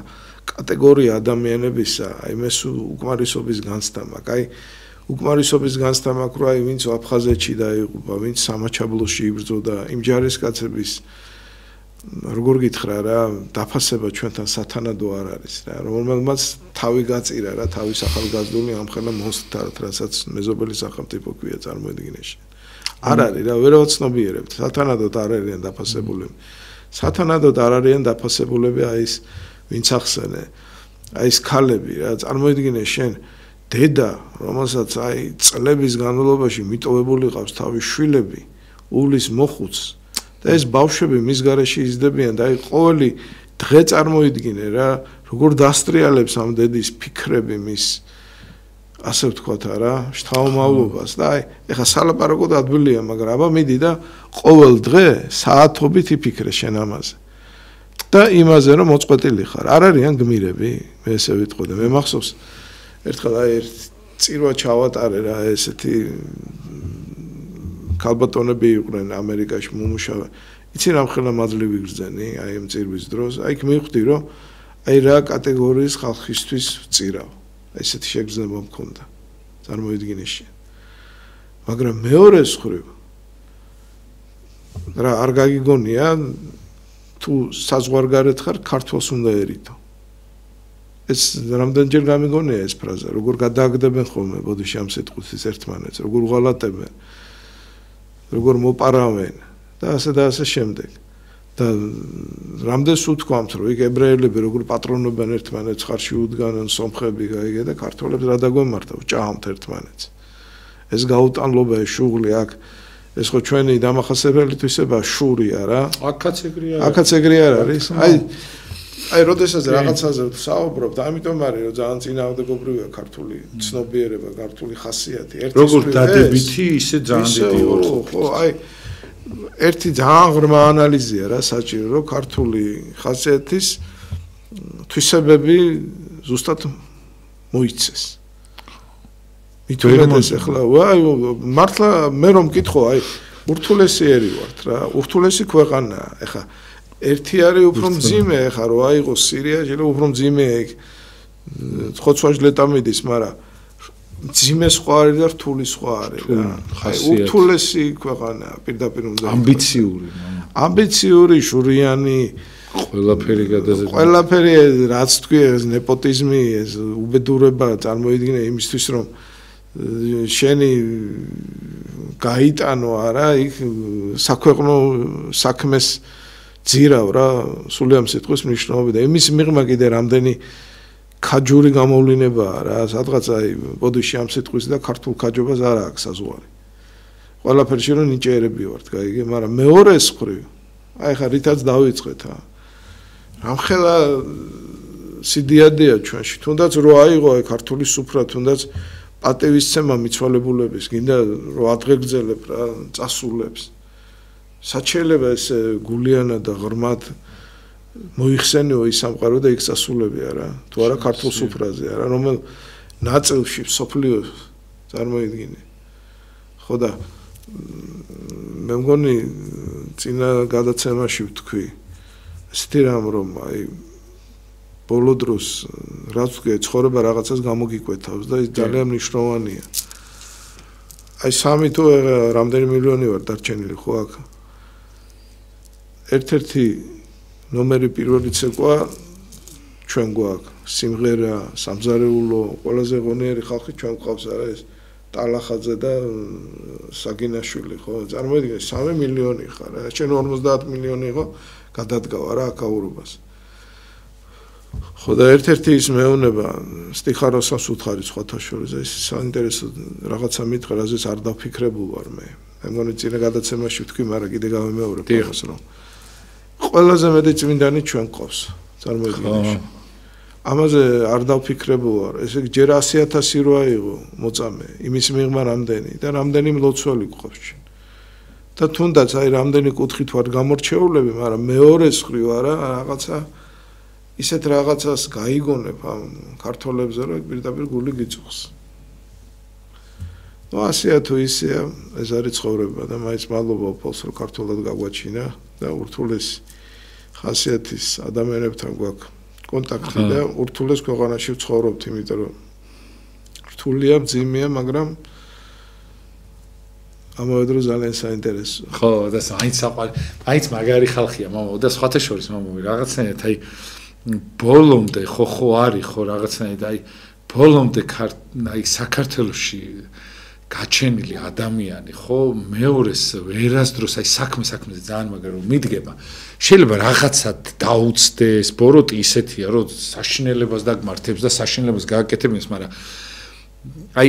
კატეგორია ადამიანებისა, აი მეს უკმარისობის განცდა მაქვს. აი უკმარისობის განცდა მაქვს, რომ აი ვინც აფხაზეთში დაიღუპა, ვინც სამაჩაბლოში იბრძოდა, იმ ჯარისკაცების როგორ გითხრა რა, დაფასება ჩვენთან სათანადო არ არის რა, რომელმაც თავი გაწირა რა, თავის ახალგაზრდული ამხელა მონსტრად, რასაც მეზობელი სახელმწიფო ქვია წარმოედგინეში. არ არის რა, ვერ ვაცნობიერებთ. სათანადოდ არ არიან დაფასებულები. სათანადოდ არ არიან დაფასებულები აი ეს ვინც ახსენე. აი ეს ქალები რა, წარმოედგინე შენ დედა, რომელსაც აი წლების განმავლობაში მიტოვებული ყავს თავის შვილები, უვლის მოხუცს და ეს ბავშვები მის გარეშე იზრდებიან და აი ყოველი დღე წარმოიდგინე რა, როგორ დასტრიალებს ამ დედის ფიქრები მის ასე ვთქვათ არა, შთამომავლობას და აი ეხა სალაპარაკოდ ადვილია, მაგრამ აბა მიდი და ყოველ დღე საათობით იფიქრე შენ ამაზე. და იმაზე რომ მოწყვეტილი ხარ. არ არიან გმირები, მე ესე ვიტყოდე, მე მახსოვს ერთხელ აი ერთ წირვა ჩავატარე რა, ესეთი ქალბატონები იყვნენ ამერიკაში მომუშავე. იცი რა მხელა მადლივი გრძენი, აი ამ წირვის დროს, აი მივხვდი რომ აი რა კატეგორიის ხალხისთვის ვწირავ. ესეთი შეგრძნება მქონდა. წარმოიდგინე შენ. მაგრამ მეორე მხრივ რა არ გაგიგონია თუ საზღვარგარეთ ხარ, ქართველს უნდა ერითო. ეს რამდენჯერ გამიგონია ეს ფრაზა, როგორ გადააგდებენ ხოლმე ბოდიში ამ სიტყვის ერთმანეთს, როგორ უღალატებენ, როგორ მოპარავენ და ასე შემდეგ. და რამდენს უთქვამთ, რომ იქ ებრაელები როგორ პატრონობენ ერთმანეთს, ხარში უდგანან სომხები გაიგე და ქართველებს რა დაგვემართა, ვჭაამთ ერთმანეთს. ეს გაუტანლობა, ეს შუღლი აქ ეს ხო ჩვენი დამახასებელი თვისება შურია რა. აქაც ეგრე არის. აქაც ეგრე არ არის. აი როდესაც რაღაცაზე საუბრობთ, ამიტომ არის რომ ძალიან წინააღმდეგობრივია ქართული ცნობიერება, ქართული ხასიათი. როგორ დადებითი, ისე ძალიან დიდი ორთქლით. ხო, აი ერთი ძალიან ღრმა ანალიზია რა საჭირო, რომ ქართული ხასიათის თვისებები ზუსტად მოიცეს. მithumetes ახლა ვაი მართლა მე რომ მკითხო აი ურთულესი ერი ვართ რა ურთულესი ქვეყანაა ახლა ერთი არის უფრო მძიმე ახლა რო აიღოს სირიაში რო უფრო მძიმეა იქ ხოცვაჟ ლეტამიდის მაგრამ მძიმე სხვა არის და რთული სხვა არის რა აი ურთულესი ქვეყანაა პირდაპირ უნდა ამბიციური შურიანი ყველაფერი გადაზრდა ყველაფერი რაც თქვი ეს ნეპოტიზმი ეს უბედურება წარმოიდგინე იმისთვის რომ შენი გაიტანო არა იქ საქვეყნო საქმეს ძირავ რა სული ამ სიტყვის მნიშვნელობა და იმის მიღმა კიდე რამდენი ქაჯური გამოვლინებაა რა სადღაც აი ბოდიში ამ სიტყვის და ქართულ ქაჯობას არ აქვს საზღვარი ყველაფერში რომ ნიჭიერები ვართ გაიგე მაგრამ მეორე მხრივ აი ხა რითაც დავიწყეთ რამხელა სიდიადეა ჩვენში თუნდაც რო აიღო აი ქართული სუფრა თუნდაც პატევისცემა მიცვალებულების გინდა რომ ადგეგრძელებ რა წასულებს საჩელება ეს გულიანა და ღრმად მოიხსენიო ის სამყარო და იქ წასულები არა თუ არა ქართულ სუფრაზე არა რომელ ნაწილში სოფლიოს წარმოიდგინე ხო და მე მგონი წინა გადაცემაში ვთქვი ესეთი რამ რომ აი ბოლო დროს რაც ვთქვი ცხოვრება რაღაცას გამოგიკვეთავს და ის ძალიან მნიშვნელოვანია აი სამი თუ რამდენი მილიონი ვარ დარჩენილი ხო აქ ერთ-ერთი ნომერი პირველი ცეკვა ჩვენ გვაქვს სიმღერა სამზარეულო ყველაზე ღონიერი ხალხი ჩვენ გვყავს არა ეს ტალახაძე და საგინაშვილი ხო წარმოიდგინე 3 მილიონი ხარ შენ 50 მილიონი იყო გადადგავა რა აკაურობას ხო და ერთ-ერთი ის მეუნება სტიხაროსას უთხარი სხვათა შორის ეს საინტერესო რაღაცა მითხრა რაზეც არ დაფიქრებულ ვარ მე მგონი წინა გადაცემაში ვთქვი მაგრამ კიდე გავიმეორებ ამას რომ ყველაზე მეტი წმინდანი ჩვენ ყავს წარმოიდგინე ამაზე არ დავფიქრებულ ვარ. ესე იგი ჯერ 100,000 რო აიღო მოწამე, იმის მიღმა რამდენი და რამდენი მლოცველი გყავს შენ. და თუნდაც აი რამდენი კუთხით ვარ გამორჩეულები, მაგრამ მეორე მხრივ არა რაღაცა ისეთ რაღაცას გაიგონებ ამ ქართველებზე, რომ პირდაპირ გული გიწუხს. ნუ ასეა თუ ისეა, ეს არის ცხოვრება და მაინც მადლობა უფალს რომ ქართულად გაგვაჩინა და ურთულესი ხასიათის ადამიანებთან გვაქვს კონტაქტი და ურთულეს ქვეყანაში ვცხოვრობთ, იმიტომ რომ რთულია, მძიმეა, მაგრამ ამავე დროს ძალიან საინტერესოა. ხო, და მაინც მაგარი ხალხია, მამა, და სხვათა შორის მამა, რაღაცნაირად აი ბოლომდე ხო არის ხო რაღაცნაირად აი ბოლომდე აი საქართველოში გაჩენილი ადამიანი ხო მეორეს ვერასდროს აი საქმეზე ძალიან მაგარი რომ მიდგება შეიძლება რაღაცად დაუცდეს ბოროტი ისეთია რომ საშინელებას დაგმართებს და საშინელებას გააკეთებს მაგრამ აი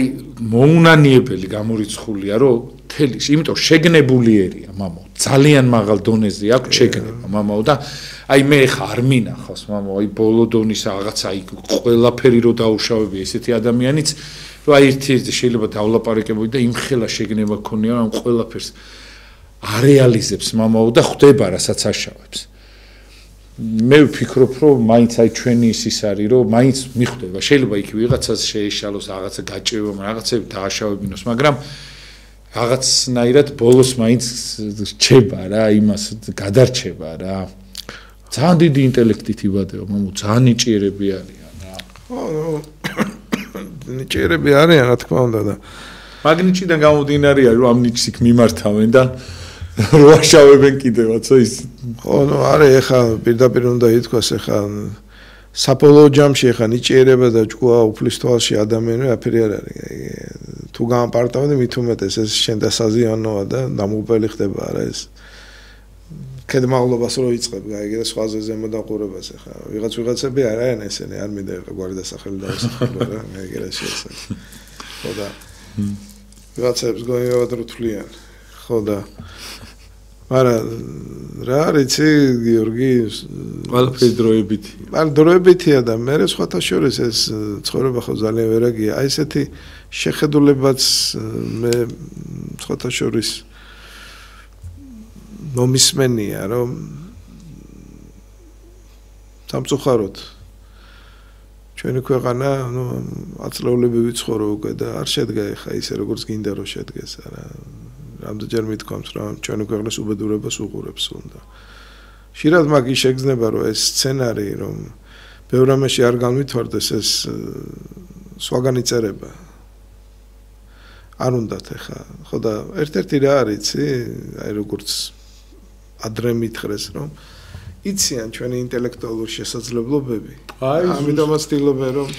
მოუნანიებელი გამორიცხულია რომ თელის იმიტომ შეგნებული ერია მამო ძალიან მაღალ დონეზე აქვს შეგნება მამაო და აი მე ხა არ მინახავს მამო აი ბოლო დონის რაღაცა აი ყველაფერი რო დაუშავები ესეთი ადამიანიც რომ აი ერთი შეიძლება დავლაპარაკებოდი და იმხელა შეგნება ქონია რომ ყველაფერს არეალიზებს მამაო და ხვდება რასაც აშავებს მე ვფიქრობ რომ მაინც აი ჩვენი ის არის რომ მაინც მიხვდება შეიძლება იქ ვიღაცას შეეშალოს რაღაცა გაჭირვა რაღაცები დააშავებინოს მაგრამ რაღაცნაირად ბოლოს მაინც რჩება რა იმას გადარჩება რა ძალიან დიდი ინტელექტით იბადება მამო ძალიან ნიჭიერები არიან რა ხო ნიჭიერები არიან რა თქმა უნდა და მაგნიჩიდან გამომდინარე არის რომ ამ ნიჭს იქ მიმართავენ და რო აშავებენ კიდევაც ის ხო ნუ არის ეხა პირდაპირ უნდა ითქვას ეხა საბოლოო ჯამში ეხა ნიჭიერება და ჭკუა უფლის თვალში ადამიანი აფერი არ არის თუ გამპარტავდი მით უმეტეს ეს შენ დასაზიანოა და დამოუკებელი ხდება რა ეს კედმაღლობას რო იწყებ გაიგე და სხვაზე ზემოდაყურებას ეხა ვიღაცები არიან ესენი არ მინდა ეხა გვარი დასახელი დავსახელო რა გაიგე რა შეიძლება ხო და ვიღაცებს გოიმევად რთვლიან ხო და მაგრამ რა არიცი გიორგი ყველაფერი დროებითი ან დროებითია და მე სხვათა შორის ეს ცხოვრება ხო ძალიან ვერაგია აი ესეთი შეხედულებაც მე სხვათა შორის მომისმენია რომ სამწუხაროდ ჩვენი ქვეყანა ნუ აწლეულები ვიცხოვრო უკვე და არ შედგა ეხა ისე როგორც გინდა რომ შედგეს არა რამდენჯერ მithქვამს რომ ჩვენი ქვეყნის უბედურებას უყურებს უნდა ხშირად მაგი შეგრძნება რომ ეს სცენარი რომ ბევრ რამეში არ განვითარდეს ეს სხვაგან იწერება არ უნდათ ეხა ხო და ერთ-ერთი რა არის აი როგორც ადრე მითხრეს რომ იციან ჩვენი ინტელექტუალური შესაძლებლობები ამიტომაც ვთილობენ რომ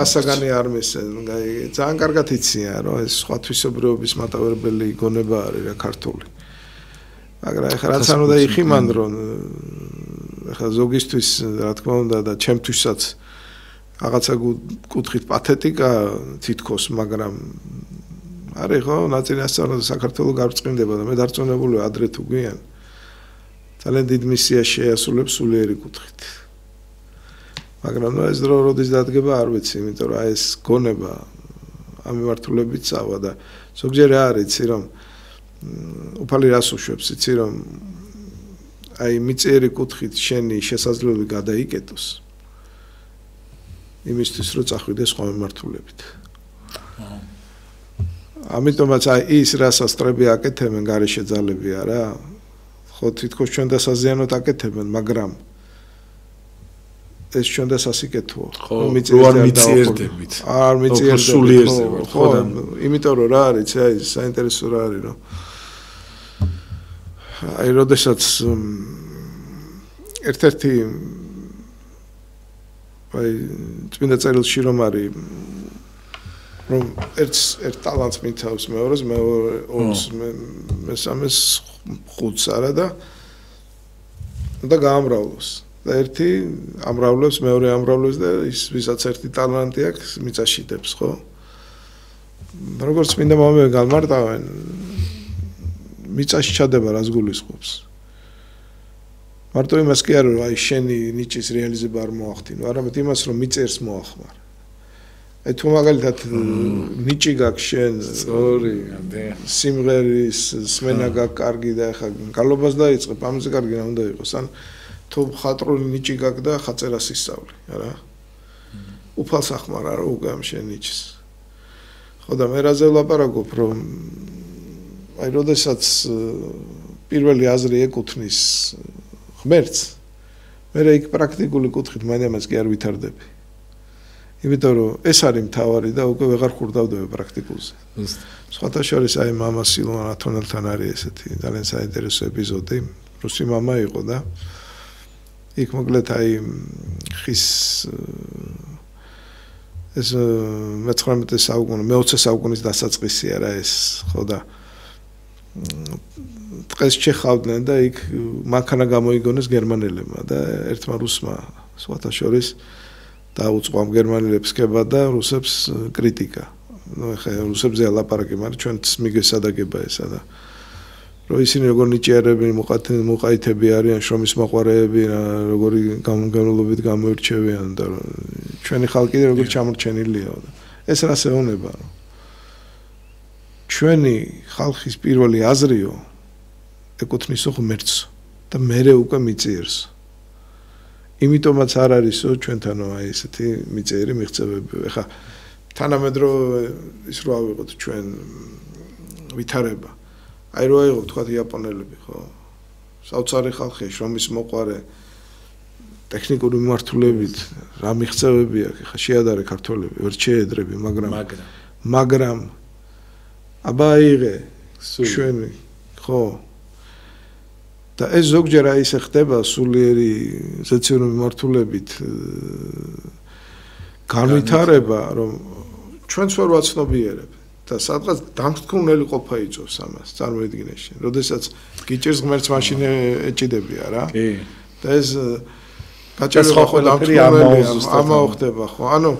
გასაგანი არ მისცენ ძალიან კარგად იციან რომ ეს სხვა თვისობრიობის მატარებელი გონება არის რა ქართული მაგრამ ეხლა რაც არ უნდა იხიმან რომ ეხლა ზოგისთვის რა თქმა უნდა და ჩემთვისაც რაღაცა კუთხით პათეტიკა თითქოს მაგრამ არის ხო ნაწილასწორ საქართველოს გარწყინდება და მე დარწმუნებული ვარ ადრე თუ გვიან ძალიან დიდ მისიას შეასრულებს სულიერი კუთხით მაგრამ ნუ ეს დრო როდის დადგება არ ვიცი იმიტომ რომ აი ეს გონება ამ მიმართულებით წავა და ზოგჯერ რა არის რომ უფალი რას უშვებს იცი რომ აი მიწიერი კუთხით შენი შესაძლებლობები გადაიკეტოს იმისთვის რომ წახვიდეს სხვა მიმართულებით ამიტომაც აი ის რასაც ტრები აკეთებენ გარეშე ძალები არა ხო თითქოს ჩვენ დასაზიანოთ აკეთებენ მაგრამ ეს ჩვენ დასასიკეთოა რომ მიწიერდებით არ მიწიერდებით ხო იმიტომ რომ რა არის აი საინტერესო რა არის რომ აი როდესაც ერთ-ერთი აი წმინდა წერილში რომ არის რომ ერთ ტალანტს მithავს მეორეს მესამეს ხუთს არა და გაამრავლოს და ერთი ამრავლებს მეორე ამრავლებს და ის ვისაც ერთი ტალანტი აქვს მიწაშიდებს ხო როგორც მინდა მომე გამარტავენ მიწაში ჩადება რას გულისხმობს მარტო იმას კი არა რომ აი შენი ნიჭის რეალიზება არ მოახდინო, არამედ იმას რომ მიწერს მოახმარ. აი თუ მაგალითად ნიჭი გაქვს შენ, სწორი, სიმღერის სმენა გაქვს კარგი და ეხა გალობას დაიწყებ, ამაზე კარგი რა უნდა იყოს, ან თუ ხატრული ნიჭი გაქვს და ხაწერას ისწავლი, არა? უფალს ახმარ არა უგამ შენ ნიჭს. ხო და მე რაზე ვლაპარაკობ, რომ აი როდესაც პირველი აზრი ეკუთვნის ღმერთს, მე იქ პრაქტიკული კუთხით მაინც კი არ ვითარდები. იმიტომ რომ ეს არის მთავარი და უკვე ვეღარ ხურდავდები პრაქტიკულზე. სხვათა შორის აი მამა სილვან ათონელთან არის ესეთი ძალიან საინტერესო ეპიზოდი. რუსი მამა იყო და იქ მოკლედ აი ხის ეს მე-19 საუკუნე, მე-20 საუკუნის დასაწყისი არა ეს, ხო და დღეს ჩეხავდნენ და იქ მანქანა გამოიგონეს გერმანელებმა და ერთმა რუსმა სხვათა შორის დაუწყო ამ გერმანელებს ქება და რუსებს კრიტიკა. ნუ ეხა რუსებზე ალაპარაკი, მაგრამ ჩვენც მიგესადაგება ესა და რომ ისინი როგორ ნიჭიერები, მოყაითები არიან, შრომის მოყვარეები, როგორი გამგებლობით გამოირჩევიან და ჩვენი ხალხი როგორ ჩამორჩენილია. ეს რას ეუბნება, რომ ჩვენი ხალხის პირველი აზრიო ეკუთვნის ღმერთს და მერე უკვე მიწიერს. იმიტომაც არ არისო ჩვენთანო აი ესეთი მიწიერი მიღწევები. ეხა თანამედროვე ის რო ავიღოთ ჩვენ ვითარება. აი რო აიღოთ თქვა იაპონელები, ხო? საოცარი ხალხი, შრომის მოყვარე, ტექნიკური მიმართულებით რა მიღწევები აქვს, ეხა შეადარე ქართველები, ვერ შეედრები, მაგრამ აბა აიღე ჩვენი, ხო? და ეს ზოგჯერ აი ესე ხდება სულიერი ზეციური მიმართულებით განვითარება, რომ ჩვენც ვერ ვაცნობიერებ და სადღაც დამთქმული ყოფა იწვევს ამას, წარმოიდგინე შენ. როდესაც გიჭირს ღმერთს მაშინ ეჭიდებია რა. კი. და ეს გაჭირება ხო ამაოხდება ხო? ანუ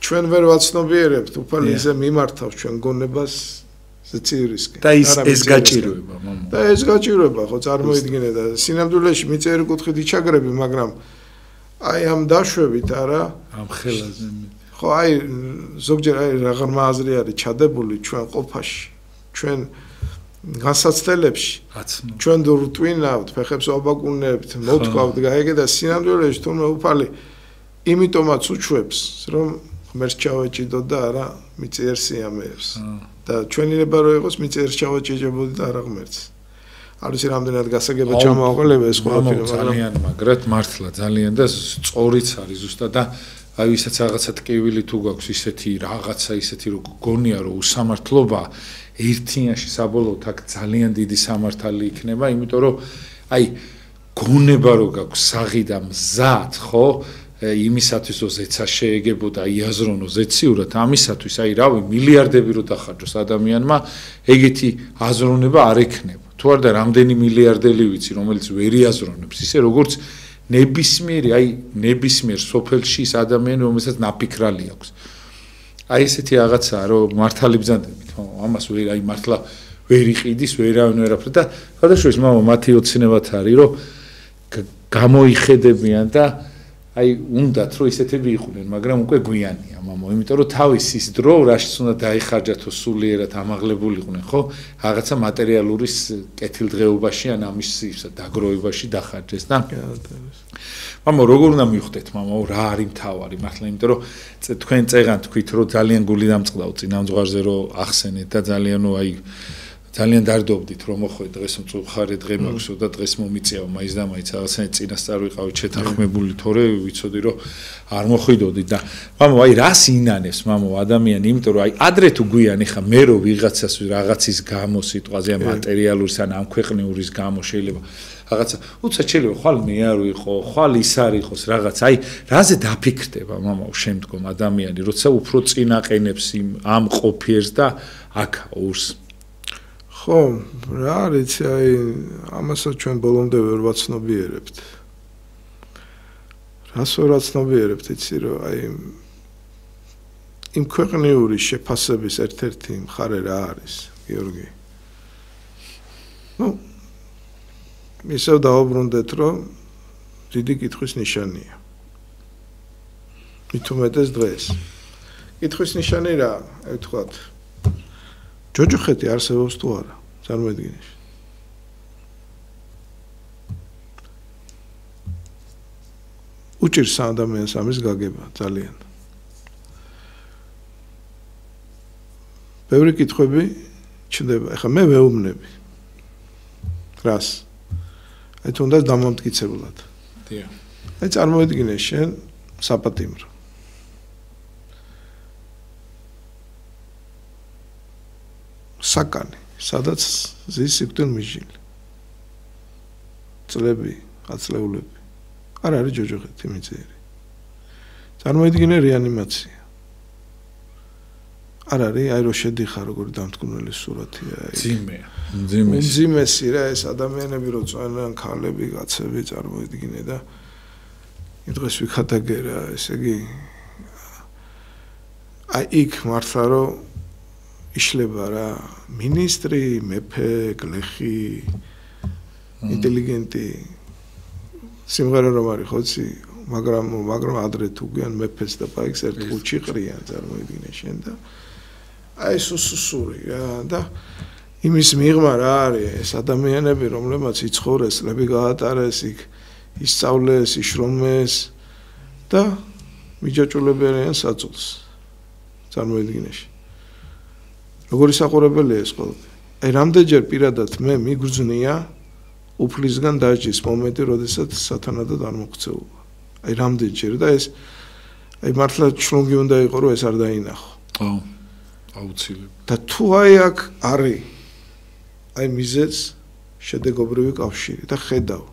ჩვენ ვერ ვაცნობიერებთ, უფალი ისე მიმართავს ჩვენ გონებას ზეცირისკენ. და ეს გაჭირვება, მამა. და ეს გაჭირვება ხო წარმოიდგინე და სინამდვილეში მიწერი კუთხით იჩაგრები, მაგრამ აი ამ დაშვებით არა, ამ ხელაზე. ხო აი ზოგჯერ აი რაღაცა აზრი არის ჩადებული ჩვენ ყოფაში, ჩვენ განსაცდელებში, ჩვენ დურტვინავთ, ფეხებს ვაბაკუნებთ, მოვთქვავთ გაიგე და სინამდვილეში თუნდაც უფალი იმიტომაც უჩვევს, რომ ღმერთს ჩავეჭიდოთ და არა მიწიერს სიამეებს. და ჩვენიება რო იყოს მიწიერს ჩავეჭიდებოდი და არა ღმერთს. არის რამდენად გასაგება ჩამოაყოლება ეს ყველაფერი, ძალიან მაგრად მართლა ძალიან და სწორიც არის ზუსტად და აი ვისაც რაღაცა ტკივილი თუ გაქვს ისეთი რაღაცა ისეთი რო გონია რომ უსამართლობა ერთიანში საბოლოოდ აქ ძალიან დიდი სამართალი იქნება, იმიტომ რომ აი გონება რო გაქვს საღი და მზად, ხო? იმისათვის რომ ზეცა შეეგებოდა იაზრონო ზეციურად, ამისათვის აი რავი მილიარდები რო დახარჯოს ადამიანმა, ეგეთი აზროვნება არ ექნება. თუ არ და რამდენი მილიარდელი ვიცი, რომელიც ვერ იაზრონებს, ისე როგორც ნებისმიერ სოფელში ის ადამიანი, რომელსაც ნაფიქრალი აქვს. აი ესეთი რაღაცაა, რომ მართალი ბრძანდებით, ხო, ამას ვერ აი მართლა ვერ იყიდის, ვერავინ ვერაფერ და გადაშოვის მამა მათი ოცნებათ არის, რომ გამოიხედებიან და აი უნდათ რომ ისეთები იყვნენ, მაგრამ უკვე გვიანია მამა, იმიტომ რომ თავის ის დრო რაშიც უნდა დაიხარჯათო სულიერად ამაღლებულიყვნენ, ხო? რაღაცა მატერიალური კეთილდღეობაში ან ამის დაგროვებაში დახარჯეს და მამა როგორ უნდა მივხვდეთ მამა, რა არის მთავარი, მართლა იმიტომ რომ თქვენ წეგან თქვით რომ ძალიან გული დამწყდაო წინამძღვარზე რომ ახსენეთ და ძალიან დარდობდით რომ მოხვედით დღეს მწუხარე დღე მაქვსო და დღეს მომიწიაო მაინც და მაინც რაღაცა წინასწარ ვიყავით შეთანხმებული თორე ვიცოდი რომ არ მოხვიდოდი და მამა აი რას ინანებს მამა ადამიანი იმიტომ რომ აი ადრე თუ გვიანი ხა მე რო ვიღაცას რაღაცის გამო სიტყვაზე მატერიალურის ან ამ ქვეყნიურის გამო შეიძლება რაღაცა უცად შეიძლება ხვალ მე არ ვიყო ხვალ ის არ იყოს რაღაც აი რაზე დაფიქრდება მამა შემდგომ ადამიანი როცა უფრო წინაყენებს ამ ყოფიერს და აქ ურს ხო, რა არის, აი, ამასაც ჩვენ ბოლომდე ვერ ვაცნობიერებთ. რას ვერ ვაცნობიერებთ, იცი რომ აი იმ ქვეყნიური შეფასების ერთ-ერთი მხარე რა არის, გიორგი? ნუ ისევ დაუბრუნდეთ, რომ დიდი კითხვის ნიშანია. მით უმეტეს დღეს. კითხვის ნიშანი რა, ვთქვათ, ჯოჯოხეთი არსებობს თუ არა, წარმოიდგინეთ. უჭირს ადამიანს ამის გაგება ძალიან. ბევრი კითხვები ჩნდება. ეხლა მე ვეუბნები. რას? აი თუნდაც დამამტკიცებლად. დიახ. აი წარმოიდგინე შენ საპატიმრო. საკანი, სადაც ზის სიკვდილ მიჯილი. წლები, აწლეულები. არ არის ჯოჯოხეთი მიძიერი. წარმოიდგინე რეანიმაცია. არ არის, აი რო შედიხარ როგორი დამთქმული სურათია. მძიმესი რა ეს ადამიანები რო წვენენ ქალები, კაცები წარმოიდგინე და იმ დღეს ვიქადაგერა, ესე იგი აი იქ მართლა რომ იშლება რა მინისტრი, მეფე, გლეხი, ინტელიგენტი სიმღერა რომ არის ხოცი, მაგრამ ადრე თუ გვიან მეფეს და პაიქს ერთ ხუთში ყრიან წარმოიდგინე შენ და აი სუსური რა და იმის მიღმა რა არის ეს ადამიანები რომლებმაც იცხოვრეს, წლები გაატარეს იქ, ისწავლეს, იშრომეს და მიჯაჭულებიან საწოლს წარმოიდგინე როგორი საყურებელია ეს ყველაფერი. აი რამდენჯერ პირადად მე მიგრძნია უფლისგან დაჯის მომენტი, როდესაც სათანადოდ არ მოქცეულა. აი რამდენჯერ და ეს აი მართლა შრომი უნდა იყო რომ ეს არ დაინახო. აუცილებლად. და თუ აი აქ არის აი მიზეც შედეგობრივი კავშირი და ხედავ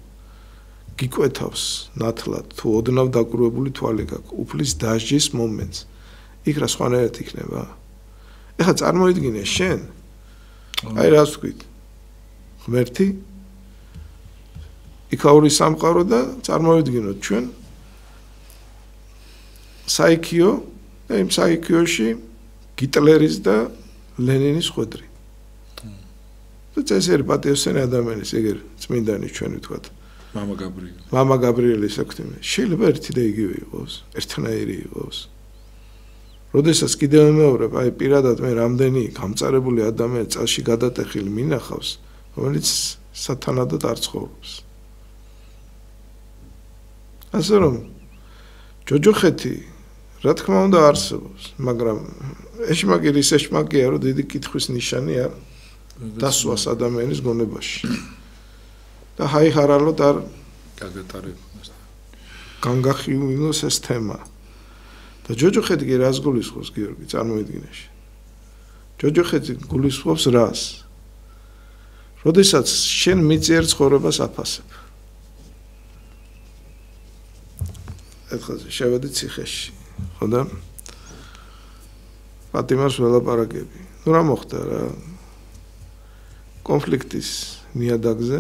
გიკვეთავს ნათლად თუ ოდნავ დაკურვებული თვალი გაქვს უფლის დაჯის მომენტს. იქ რა სხვანაირად იქნება? ეხლა წარმოიდგინე შენ აი რას ვთქვით? ღმერთი იქაური სამყარო და წარმოვიდგინოთ ჩვენ საიქიო და იმ საიქიოში გიტლერის და ლენინის ხვედრი. და წესერი პატიოსანი ადამიანის ეგერ წმინდანი ჩვენ ვთქვათ. მამა გაბრიელის აქტივი. შეიძლება ერთი და იგივე იყოს, ერთნაირი იყოს. როდესაც კიდევ მეორე, აი პირადად მე რამდენი გამწარებული ადამიანი წელში გადატეხილი მინახავს, რომელიც სათანადოდ არ ცხოვრობს. ასე რომ ჯოჯოხეთი რა თქმა უნდა არსებობს, მაგრამ ეშმაკირის ეშმაკია, რომ დიდი კითხვის ნიშანია დასვას ადამიანის გონებაში. და ჰაიხარალოდ არ გაგატარებოს. განგახიულოს ეს თემა. და ჯოჯოხეთი კი რას გულისხმობს, გიორგი, წარმოიდგინეში. ჯოჯოხეთი გულისხმობს რას? როდესაც შენ მიწიერ ცხოვრებას აფასებ. ეხლა შევედი ციხეში, ხო და პატიმარს ველაპარაკები. ნუ რა მოხდა რა? კონფლიქტის ნიადაგზე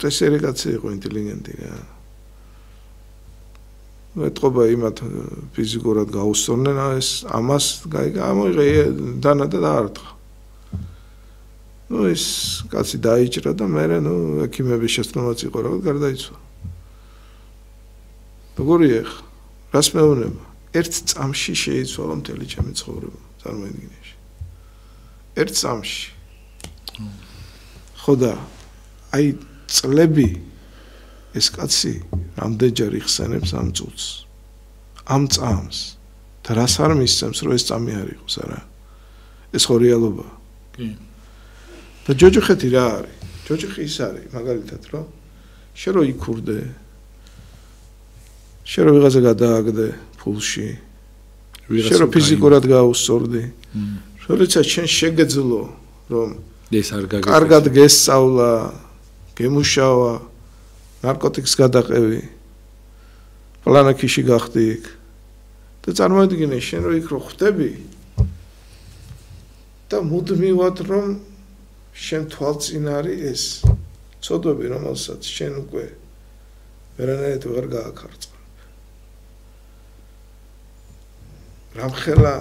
წესერი კაცი იყო ინტელიგენტი რა. ეთყობა იმათ ფიზიკურად გაუსწორდნენ ეს ამას გამოიღე დანა და დაარტყა. ნუ ეს კაცი დაიჭრა და მერე ნუ ექიმების შეცდომაც იყო რა გარდაიცვალა. როგორია ხა? რას მეუბნება? ერთ წამში შეიცვალა მთელი ჩემი ცხოვრება, წარმოიდგინე. ერთ წამში. ხო და აი წლები ეს კაცი რამდენჯერ იხსენებს ამ წუთს, ამ წამს და რას არ მისცემს, რომ ეს წამი არ იყოს, არა? ეს ხო რეალობაა. კი. და ჯოჯოხეთი რა არის? ჯოჯოხი ის არის, მაგალითად, რომ შენ რო იქურდე, შენ რო ვიღაცა გადააგდე ფულში, შენ რო ფიზიკურად გაუსწორდი, როდესაც შენ შეგეძლო, რომ ეს არ გაგეწევს. კარგად გესწავლა, გემუშავა, ნარკოტიკს გადაყევი, პლანაკიში გახდი იქ. და წარმოიდგინე შენ რო იქ რო ხვდები და მუდმივად რომ შენ თვალწინ არის ეს ცოდვები, რომელსაც შენ უკვე ვერანაირად ვეღარ გააქარწყლებ. რამხელა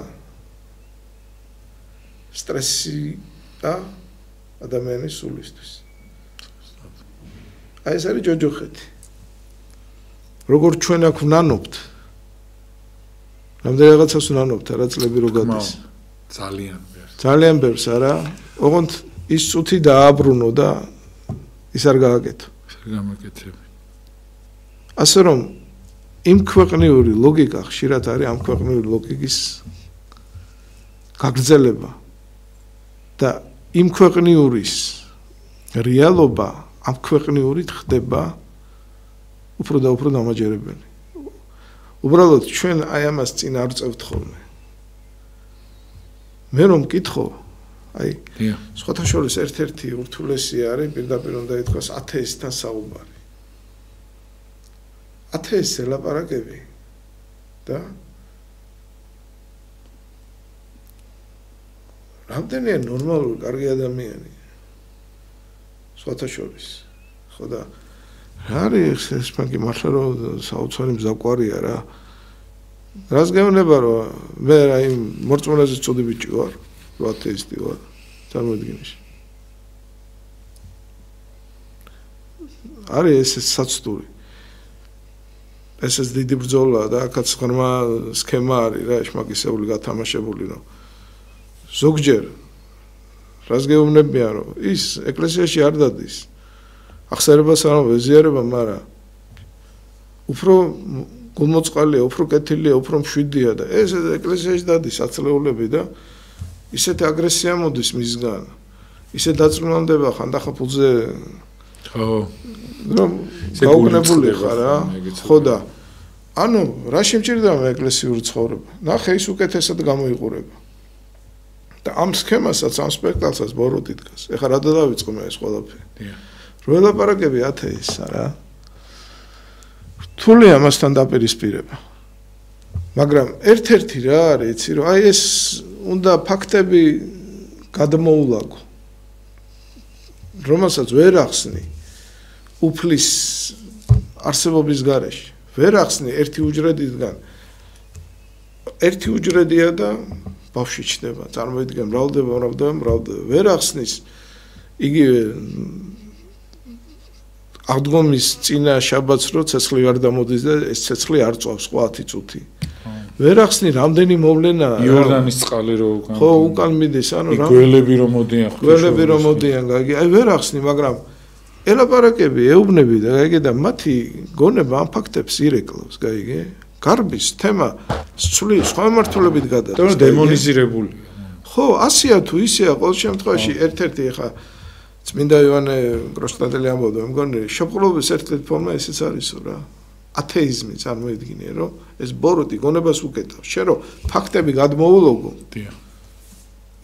სტრესი და ადამიანის სულისთვის. აი ეს არის ჯოჯოხეთი. როგორ ჩვენ აქ ვნანობთ. რამდენი რაღაცას ვნანობთ, რა წლები რო გადის. ძალიან ბევრს არა. ოღონდ ის წუთი დააბრუნო და ის არ გააკეთო. გამაკეთები. ასე რომ იმ ქვეყნიური ლოგიკა ხშირად არის ამ ქვეყნიური ლოგიკის გაგრძელება და იმ ქვეყნიურის რეალობა ამ ქვეყნიურით ხდება უფრო და უფრო დამაჯერებელი. უბრალოდ ჩვენ აი ამას წინ არ წევთ ხოლმე. მე რომ მკითხო, აი სხვათა შორის ერთ-ერთი ურთულესი არის პირდაპირ უნდა ითქვას ათეისტთან საუბარი. ათეისტს ელაპარაკები და რამდენია ნორმალური კარგი ადამიანი სხვათა შორის. ხო და რა არის ეს მაგ მართლა რომ საოცარი მზაკვარია რა. რას გეუბნება რომ მე რა იმ მორწმუნეზე წოდი ბიჭი ვარ, რო ათეისტი ვარ, წარმოიდგინე. არის ეს საცდური. ეს დიდი ბრძოლა და აქაც ღრმა სქემა არის რა, შმაკისეული გათამაშებული რომ ზოგჯერ რას გეუბნებიან რომ ის ეკლესიაში არ დადის. ახსენებას არ ვეზიარება, მაგრამ უფრო გულმოწყალია, უფრო კეთილია, უფრო მშვიდია და ეს ეკლესიაში დადის აცლეულები და ისეთი აგრესია მოდის მისგან. ისე დაწმუნდება ხანდახან ფულზე ხო რომ გაუგნებული ხარ რა. ხო და ანუ რა შემჭირდება მე ეკლესიური ცხოვრება? ნახე ის უკეთესად გამოიყურება. და ამ სქემასაც, ამ სპექტაკლსაც ბოროტი დგას. ეხლა რა დავიწყო მე ეს ყველაფერი? როელაპარაკები ათეისტს რა. რთული ამასთან დაპირისპირება. მაგრამ ერთ-ერთი რა არის, იცი რომ აი ეს უნდა ფაქტები გადმოულაგო. რომელსაც ვერ ახსნი უფლის არსებობის გარეშე. ვერ ახსნი ერთი უჯრედისგან. ერთი უჯრედია და ბავშვი ჩნდება. წარმოიდგენ, მრავლდება. ვერ ახსნის იგივე აღდგომის წინა შაბათს რო ცეცხლი არ დამოდის და ეს ცეცხლი არ წვავს ხო 10 წუთი. ვერ ახსნი რამდენი მოვლენა იორდანის წყალი რო უკან. ხო, უკან მიდის, ანუ რა. გველები რომ მოდიან ხო. გველები რომ მოდიან, გაიგე. აი ვერ ახსნი, მაგრამ ელაპარაკები, ეუბნები და გაიგე და მათი გონება ამ ფაქტებს ირეკლავს, გაიგე. გარბის თემა სული სხვა მართულებით გადადის. და დემონიზირებულია. ხო, ასია თუ ისეა, ყოველ შემთხვევაში ერთ-ერთი ხა წმინდა იოანე კროსტატელი ამბობდა, მგონი შეფყრობის ერთ-ერთი ფორმა ესეც არისო რა. ათეიზმი წარმოიდგინე, რომ ეს ბოროტი გონებას უკეთავს. შენ რომ ფაქტები გადმოულოგო. დიახ.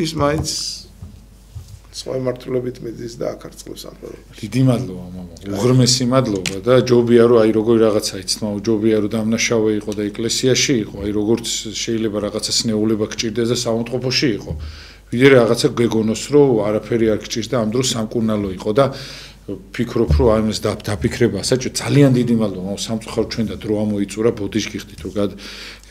ის მაინც სხვა მართულებით მიდის და აკარწყლებს ამ ყველაფერს. დიდი მადლობა მამა. უღრმესი მადლობა და ჯობია რომ აი როგორი რაღაცა იცნო, ჯობია რომ დამნაშავე იყო და ეკლესიაში იყო, აი როგორც შეიძლება რაღაცა სნეულება გჭირდეს და საუნტყოფოში იყო. ვიდრე რაღაცა გეგონოს რომ არაფერი არ გჭირს და ამ დროს სამკურნალო იყო და ფიქრობ რომ აი ეს დაფიქრება საჭირო ძალიან დიდი მადლობა სამწუხაროდ ჩვენ და დრო ამოიწურა ბოდიში გიხდით რომ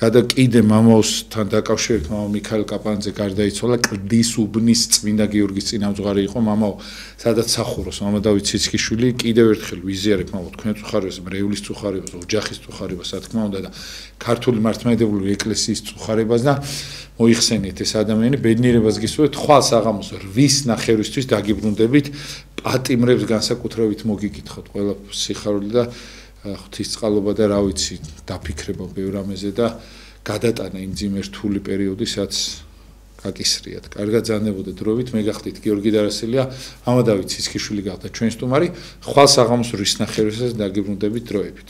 გადა კიდე მამაოსთან დაკავშირებით მამა მიქაელ კაპანძე გარდაიცვალა კლდის უბნის წმინდა გიორგის წინამძღვარი იყო მამაო სადაც სახუროს მამა დავით ციცქიშვილი კიდევ ერთხელ ვიზიარებ მამა თქვენ წუხარებას მრევლის წუხარებას ოჯახის წუხარებას რა თქმა უნდა და ქართული მართლმადიდებლური ეკლესიის წუხარებას და მოიხსენიეთ ეს ადამიანი ბედნიერებას გისურვებთ ხვალ საღამოს 8 ნახევრისთვის დაგიბრუნდებით პატიმრებს განსაკუთრებით მოგიკითხოთ ყველა სიხარული და ღვთისწყალობა და რა ვიცი დაფიქრება ბევრ ამაზე და გადატანა იმ ძიმე რთული პერიოდი სადაც გაკისრიათ. კარგად ზანდებოდეთ დროებით, მე გახდით გიორგი დარასელია, მამა დავით ციცქიშვილი გახდა ჩვენ სტუმარი, ხვალ საღამოს 8 ნახევრისას დაგიბრუნდებით დროებით.